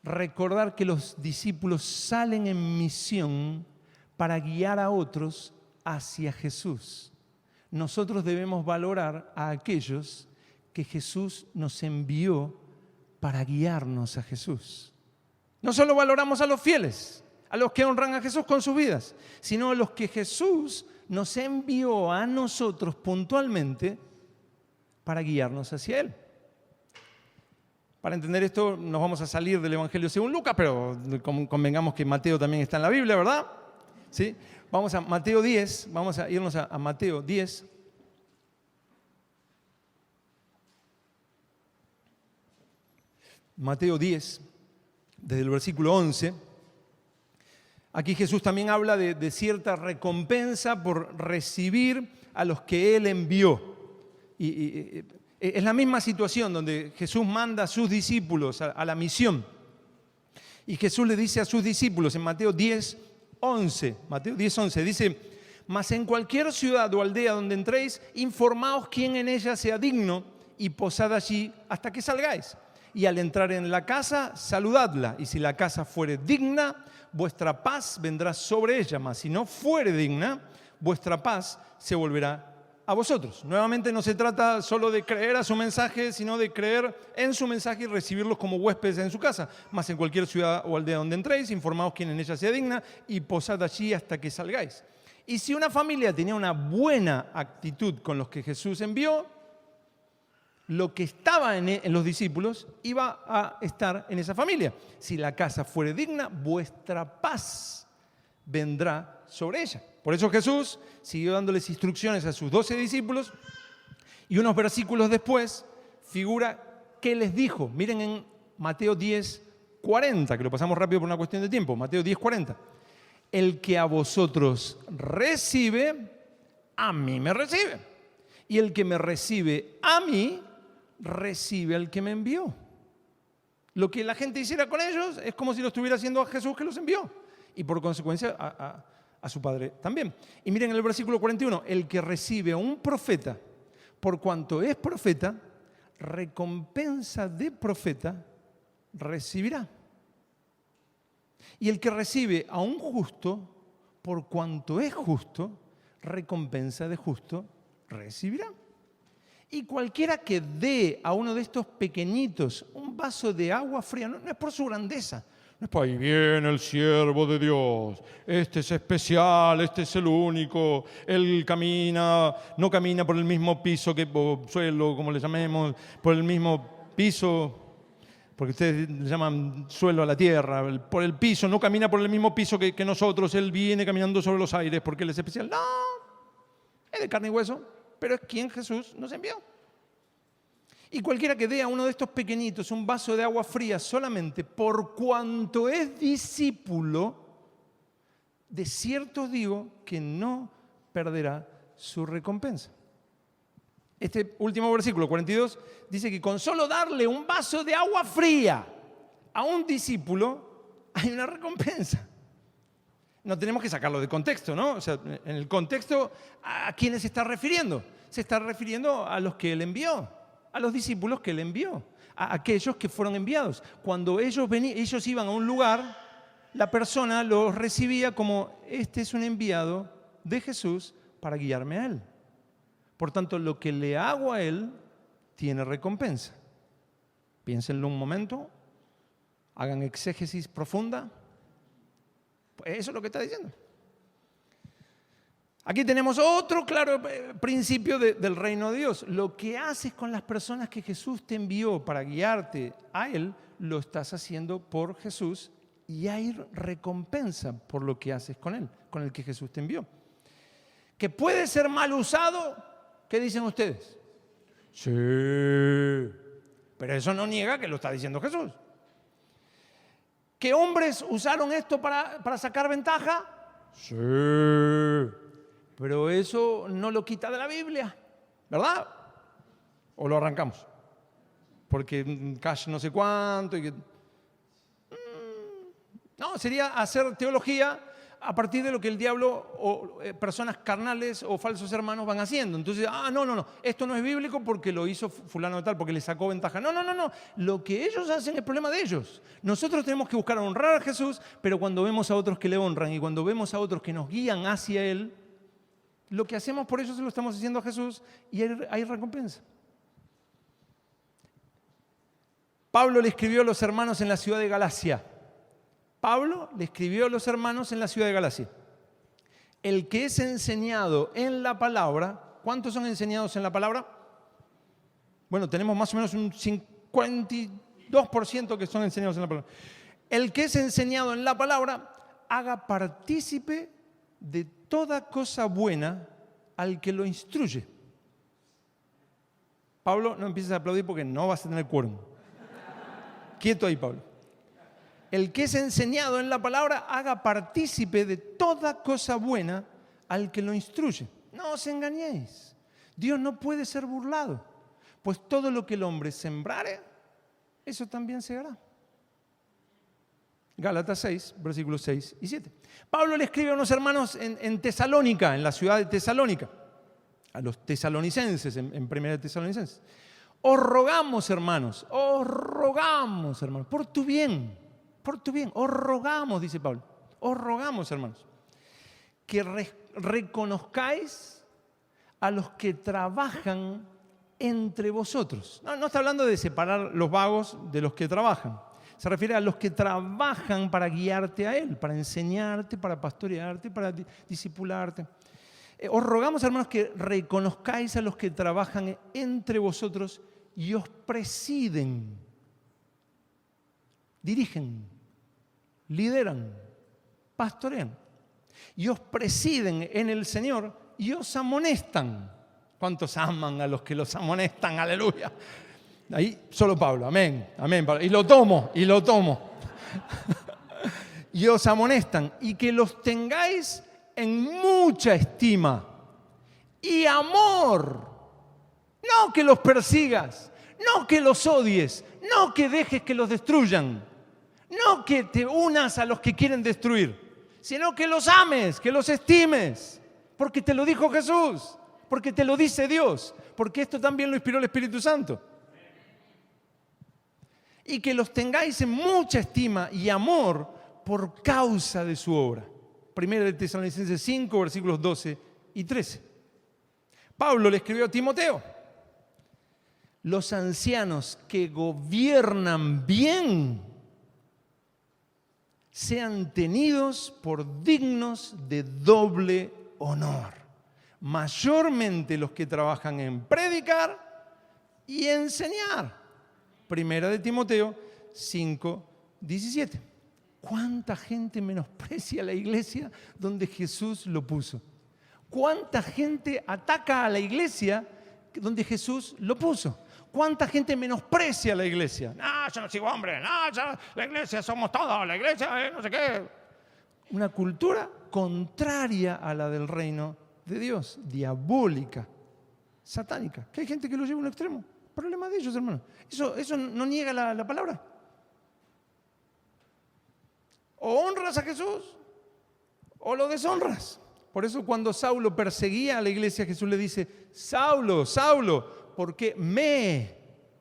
A: recordar que los discípulos salen en misión para guiar a otros hacia Jesús. Nosotros debemos valorar a aquellos que Jesús nos envió para guiarnos a Jesús. No solo valoramos a los fieles, a los que honran a Jesús con sus vidas, sino a los que Jesús nos envió a nosotros puntualmente para guiarnos hacia Él. Para entender esto nos vamos a salir del Evangelio según Lucas, pero convengamos que Mateo también está en la Biblia, ¿verdad? ¿Sí? Vamos a Mateo 10, vamos a irnos a Mateo 10. Mateo 10, desde el versículo 11. Aquí Jesús también habla de cierta recompensa por recibir a los que Él envió. Y es la misma situación donde Jesús manda a sus discípulos a la misión. Y Jesús le dice a sus discípulos en Mateo 10, 11, dice, mas en cualquier ciudad o aldea donde entréis, informaos quién en ella sea digno y posad allí hasta que salgáis. Y al entrar en la casa, saludadla. Y si la casa fuere digna, vuestra paz vendrá sobre ella. Mas si no fuere digna, vuestra paz se volverá a vosotros. Nuevamente no se trata solo de creer a su mensaje, sino de creer en su mensaje y recibirlos como huéspedes en su casa. Mas en cualquier ciudad o aldea donde entréis, informaos quién en ella sea digna y posad allí hasta que salgáis. Y si una familia tenía una buena actitud con los que Jesús envió, lo que estaba en los discípulos iba a estar en esa familia. Si la casa fuere digna, vuestra paz vendrá sobre ella. Por eso Jesús siguió dándoles instrucciones a sus 12 discípulos y unos versículos después figura qué les dijo. Miren en Mateo 10, 40, que lo pasamos rápido por una cuestión de tiempo. Mateo 10, 40. El que a vosotros recibe, a mí me recibe. Y el que me recibe a mí, recibe al que me envió. Lo que la gente hiciera con ellos es como si lo estuviera haciendo a Jesús que los envió. Y por consecuencia a su Padre también. Y miren el versículo 41, el que recibe a un profeta, por cuanto es profeta, recompensa de profeta recibirá. Y el que recibe a un justo, por cuanto es justo, recompensa de justo recibirá. Y cualquiera que dé a uno de estos pequeñitos un vaso de agua fría, no es por su grandeza, no es por ahí viene el siervo de Dios, este es especial, este es el único, él no camina por el mismo piso o suelo, como le llamemos, por el mismo piso, porque ustedes le llaman suelo a la tierra, por el piso, no camina por el mismo piso que nosotros, él viene caminando sobre los aires porque él es especial. No, es de carne y hueso, pero es quien Jesús nos envió. Y cualquiera que dé a uno de estos pequeñitos un vaso de agua fría solamente por cuanto es discípulo, de cierto os digo que no perderá su recompensa. Este último versículo, 42, dice que con solo darle un vaso de agua fría a un discípulo hay una recompensa. No tenemos que sacarlo de contexto, ¿no? O sea, en el contexto, ¿a quiénes se está refiriendo? Se está refiriendo a los que él envió, a los discípulos que él envió, a aquellos que fueron enviados. Cuando ellos iban a un lugar, la persona los recibía como, este es un enviado de Jesús para guiarme a él. Por tanto, lo que le hago a él tiene recompensa. Piénsenlo un momento, hagan exégesis profunda. Pues eso es lo que está diciendo. Aquí tenemos otro claro principio del reino de Dios. Lo que haces con las personas que Jesús te envió para guiarte a Él, lo estás haciendo por Jesús y hay recompensa por lo que haces con Él, con el que Jesús te envió. ¿Que puede ser mal usado? ¿Qué dicen ustedes? Sí, pero eso no niega que lo está diciendo Jesús. ¿Que hombres usaron esto para sacar ventaja? Sí, pero eso no lo quita de la Biblia, ¿verdad? ¿O lo arrancamos? Porque cash no sé cuánto. No, sería hacer teología a partir de lo que el diablo o personas carnales o falsos hermanos van haciendo. Entonces, no, esto no es bíblico porque lo hizo fulano de tal, porque le sacó ventaja. No. Lo que ellos hacen es problema de ellos. Nosotros tenemos que buscar honrar a Jesús, pero cuando vemos a otros que le honran y cuando vemos a otros que nos guían hacia Él, lo que hacemos por ellos se lo estamos haciendo a Jesús y hay recompensa. Pablo le escribió a los hermanos en la ciudad de Galacia. Pablo le escribió a los hermanos en la ciudad de Galacia. El que es enseñado en la palabra, ¿cuántos son enseñados en la palabra? Bueno, tenemos más o menos un 52% que son enseñados en la palabra. El que es enseñado en la palabra, haga partícipe de toda cosa buena al que lo instruye. Pablo, no empieces a aplaudir porque no vas a tener quórum. Quieto ahí, Pablo. El que es enseñado en la palabra, haga partícipe de toda cosa buena al que lo instruye. No os engañéis. Dios no puede ser burlado, pues todo lo que el hombre sembrare, eso también segará. Gálatas 6, versículos 6 y 7. Pablo le escribe a unos hermanos en Tesalónica, en la ciudad de Tesalónica, a los tesalonicenses, en primera de Tesalonicenses. Os rogamos, hermanos, por tu bien, os rogamos, dice Pablo, os rogamos, hermanos, que reconozcáis a los que trabajan entre vosotros. No está hablando de separar los vagos de los que trabajan. Se refiere a los que trabajan para guiarte a Él, para enseñarte, para pastorearte, para discipularte. Os rogamos, hermanos, que reconozcáis a los que trabajan entre vosotros y os presiden, dirigen, lideran, pastorean. Y os presiden en el Señor y os amonestan. ¿Cuántos aman a los que los amonestan? Aleluya. Ahí solo Pablo, amén, Pablo. Y lo tomo. Y os amonestan y que los tengáis en mucha estima y amor No que los persigas, no que los odies, no que dejes que los destruyan, no que te unas a los que quieren destruir, sino que los ames, que los estimes, porque te lo dijo Jesús, porque te lo dice Dios, porque esto también lo inspiró el Espíritu Santo. Y que los tengáis en mucha estima y amor por causa de su obra. Primera de Tesalonicenses 5, versículos 12 y 13. Pablo le escribió a Timoteo: los ancianos que gobiernan bien sean tenidos por dignos de doble honor, mayormente los que trabajan en predicar y enseñar. Primera de Timoteo 5, 17. ¿Cuánta gente menosprecia a la iglesia donde Jesús lo puso? ¿Cuánta gente ataca a la iglesia donde Jesús lo puso? ¿Cuánta gente menosprecia a la iglesia? No, yo no sigo hombre, no, la iglesia somos todos, la iglesia no sé qué. Una cultura contraria a la del reino de Dios, diabólica, satánica. Que hay gente que lo lleva a un extremo. Problema de ellos, hermano. Eso no niega la palabra. O honras a Jesús o lo deshonras. Por eso cuando Saulo perseguía a la iglesia, Jesús le dice: Saulo, Saulo, ¿por qué me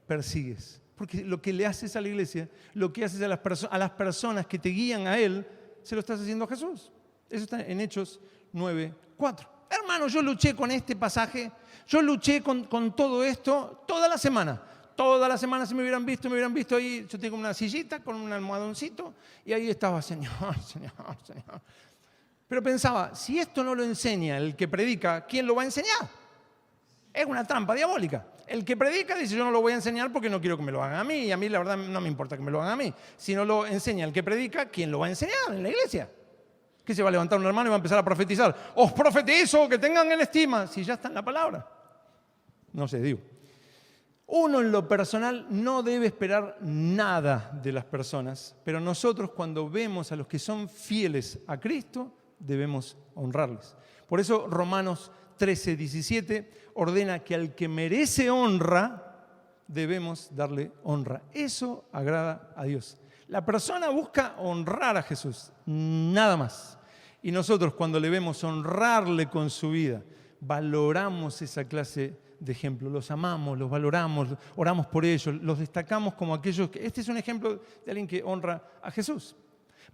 A: persigues? Porque lo que le haces a la iglesia, lo que haces a las personas que te guían a Él, se lo estás haciendo a Jesús. Eso está en Hechos 9:4. Hermano, yo luché con este pasaje, yo luché con todo esto toda la semana. Toda la semana, si me hubieran visto ahí, yo tengo una sillita con un almohadoncito y ahí estaba: Señor, Señor, Señor. Pero pensaba, si esto no lo enseña el que predica, ¿quién lo va a enseñar? Es una trampa diabólica. El que predica dice: yo no lo voy a enseñar porque no quiero que me lo hagan a mí, y a mí la verdad no me importa que me lo hagan a mí. Si no lo enseña el que predica, ¿quién lo va a enseñar en la iglesia? ¿Qué se va a levantar un hermano y va a empezar a profetizar? Os profetizo que tengan en estima, si ya está en la palabra. No sé, digo. Uno en lo personal no debe esperar nada de las personas, pero nosotros cuando vemos a los que son fieles a Cristo, debemos honrarles. Por eso Romanos 13:17 ordena que al que merece honra, debemos darle honra. Eso agrada a Dios. La persona busca honrar a Jesús, nada más. Y nosotros cuando le vemos honrarle con su vida, valoramos esa clase de ejemplo, los amamos, los valoramos, oramos por ellos, los destacamos como aquellos que... Este es un ejemplo de alguien que honra a Jesús.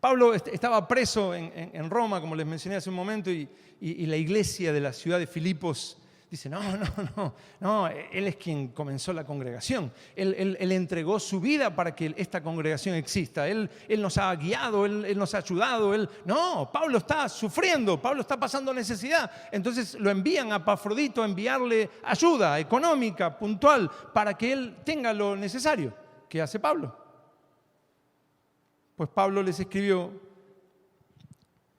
A: Pablo estaba preso en Roma, como les mencioné hace un momento, y la iglesia de la ciudad de Filipos dice: no, él es quien comenzó la congregación. Él entregó su vida para que esta congregación exista. Él nos ha guiado, él nos ha ayudado. No, Pablo está sufriendo, Pablo está pasando necesidad. Entonces lo envían a Epafrodito a enviarle ayuda económica, puntual, para que él tenga lo necesario. ¿Qué hace Pablo? Pues Pablo les escribió: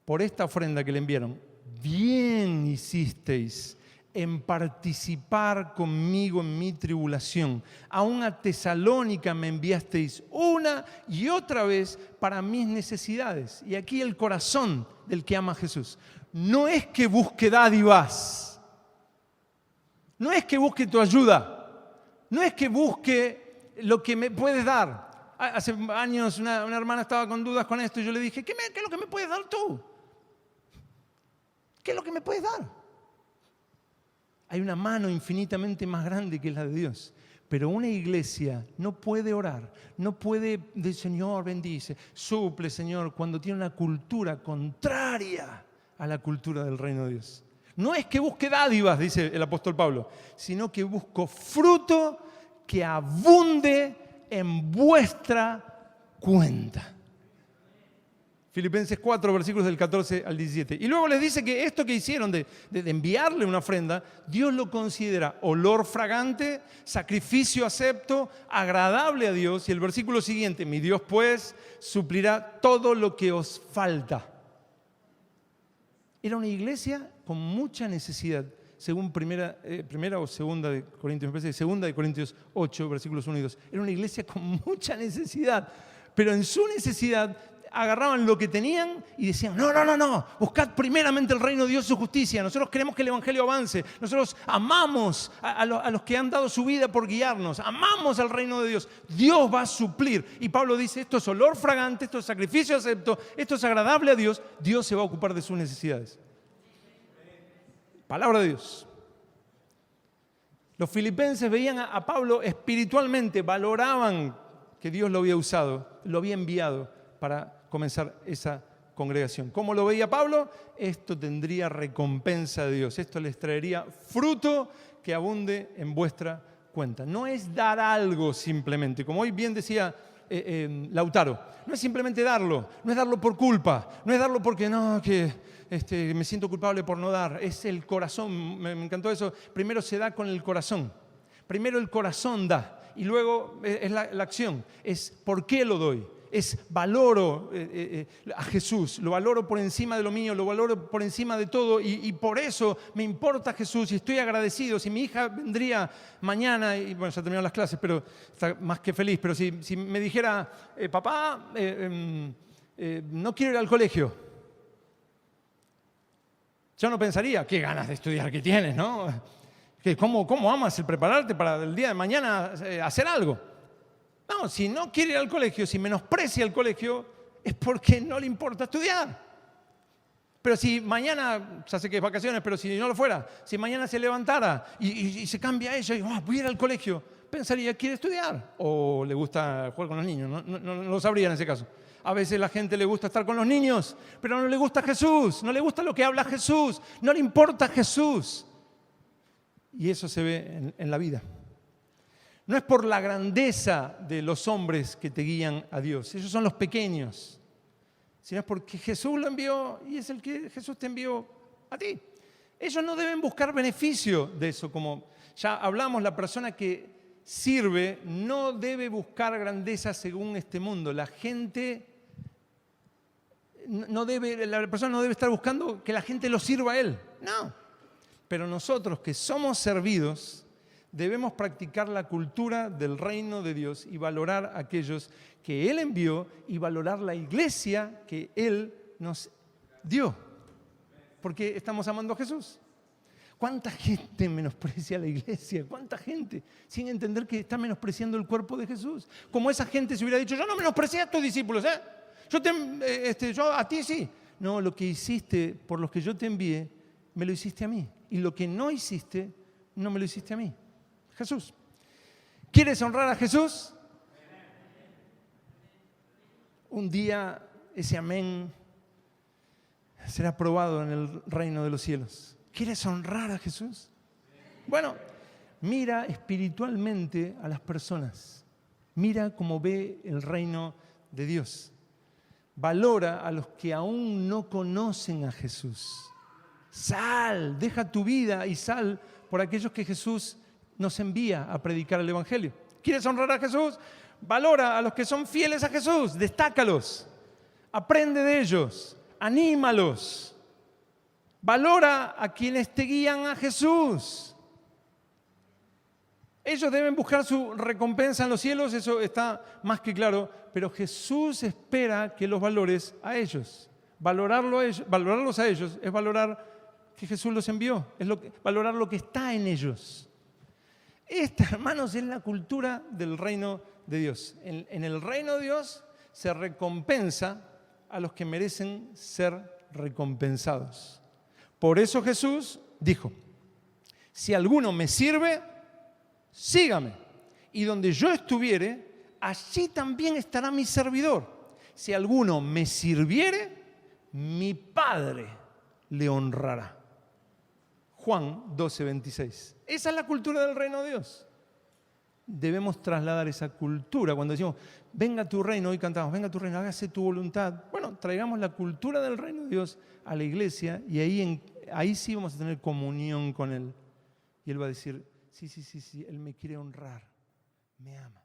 A: por esta ofrenda que le enviaron, bien hicisteis en participar conmigo en mi tribulación. Aún a Tesalónica me enviasteis una y otra vez para mis necesidades. Y aquí el corazón del que ama a Jesús. No es que busque dádivas, no es que busque tu ayuda, no es que busque lo que me puedes dar. Hace años una hermana estaba con dudas con esto y yo le dije: ¿qué es lo que me puedes dar tú? ¿Qué es lo que me puedes dar? Hay una mano infinitamente más grande que es la de Dios. Pero una iglesia no puede orar, no puede decir: Señor, bendice, suple, Señor, cuando tiene una cultura contraria a la cultura del reino de Dios. No es que busque dádivas, dice el apóstol Pablo, sino que busco fruto que abunde en vuestra cuenta. Filipenses 4, versículos del 14 al 17. Y luego les dice que esto que hicieron de enviarle una ofrenda, Dios lo considera olor fragante, sacrificio acepto, agradable a Dios. Y el versículo siguiente: mi Dios pues suplirá todo lo que os falta. Era una iglesia con mucha necesidad, según primera o segunda de Corintios, me parece, segunda de Corintios 8, versículos 1 y 2. Era una iglesia con mucha necesidad, pero en su necesidad agarraban lo que tenían y decían, no, buscad primeramente el reino de Dios y su justicia. Nosotros queremos que el evangelio avance. Nosotros amamos a los que han dado su vida por guiarnos. Amamos al reino de Dios. Dios va a suplir. Y Pablo dice, esto es olor fragante, esto es sacrificio acepto, esto es agradable a Dios. Dios se va a ocupar de sus necesidades. Palabra de Dios. Los filipenses veían a Pablo espiritualmente, valoraban que Dios lo había usado, lo había enviado para comenzar esa congregación. ¿Cómo lo veía Pablo? Esto tendría recompensa de Dios, esto les traería fruto que abunde en vuestra cuenta. No es dar algo simplemente, como hoy bien decía Lautaro, no es simplemente darlo, no es darlo por culpa, no es darlo porque me siento culpable por no dar, es el corazón, me encantó eso, primero se da con el corazón, primero el corazón da y luego es la acción, es por qué lo doy, es valoro a Jesús, lo valoro por encima de lo mío, lo valoro por encima de todo y por eso me importa Jesús y estoy agradecido. Si mi hija vendría mañana, y bueno, ya terminaron las clases, pero está más que feliz, pero si me dijera, papá, no quiero ir al colegio, yo no pensaría, qué ganas de estudiar que tienes, ¿no? ¿Cómo amas el prepararte para el día de mañana hacer algo? No, si no quiere ir al colegio, si menosprecia el colegio, es porque no le importa estudiar. Pero si mañana, ya sé que es vacaciones, pero si no lo fuera, si mañana se levantara y se cambia ella y voy a ir al colegio, pensaría, quiere estudiar. O le gusta jugar con los niños, no lo sabría en ese caso. A veces a la gente le gusta estar con los niños, pero no le gusta Jesús, no le gusta lo que habla Jesús, no le importa Jesús. Y eso se ve en la vida. No es por la grandeza de los hombres que te guían a Dios, ellos son los pequeños, sino es porque Jesús lo envió y es el que Jesús te envió a ti. Ellos no deben buscar beneficio de eso, como ya hablamos, la persona que sirve no debe buscar grandeza según este mundo. La persona no debe estar buscando que la gente lo sirva a él, no. Pero nosotros que somos servidos, debemos practicar la cultura del reino de Dios y valorar a aquellos que Él envió y valorar la iglesia que Él nos dio. Porque estamos amando a Jesús. ¿Cuánta gente menosprecia a la iglesia? ¿Cuánta gente sin entender que está menospreciando el cuerpo de Jesús? Como esa gente se hubiera dicho, yo no menosprecié a tus discípulos, yo a ti sí. No, lo que hiciste por los que yo te envié, me lo hiciste a mí. Y lo que no hiciste, no me lo hiciste a mí. Jesús. ¿Quieres honrar a Jesús? Un día ese amén será probado en el reino de los cielos. ¿Quieres honrar a Jesús? Bueno, mira espiritualmente a las personas. Mira cómo ve el reino de Dios. Valora a los que aún no conocen a Jesús. Sal, deja tu vida y sal por aquellos que Jesús nos envía a predicar el evangelio. ¿Quieres honrar a Jesús? Valora a los que son fieles a Jesús, destácalos, aprende de ellos, anímalos. Valora a quienes te guían a Jesús. Ellos deben buscar su recompensa en los cielos, eso está más que claro, pero Jesús espera que los valores a ellos. Valorarlos a ellos es valorar que Jesús los envió, es valorar lo que está en ellos. Esta, hermanos, es la cultura del reino de Dios. En el reino de Dios se recompensa a los que merecen ser recompensados. Por eso Jesús dijo, si alguno me sirve, sígame. Y donde yo estuviere, allí también estará mi servidor. Si alguno me sirviere, mi Padre le honrará. Juan 12:26. Esa es la cultura del reino de Dios. Debemos trasladar esa cultura. Cuando decimos, venga tu reino, hoy cantamos, venga tu reino, hágase tu voluntad. Bueno, traigamos la cultura del reino de Dios a la iglesia y ahí sí vamos a tener comunión con Él. Y Él va a decir, sí, Él me quiere honrar, me ama.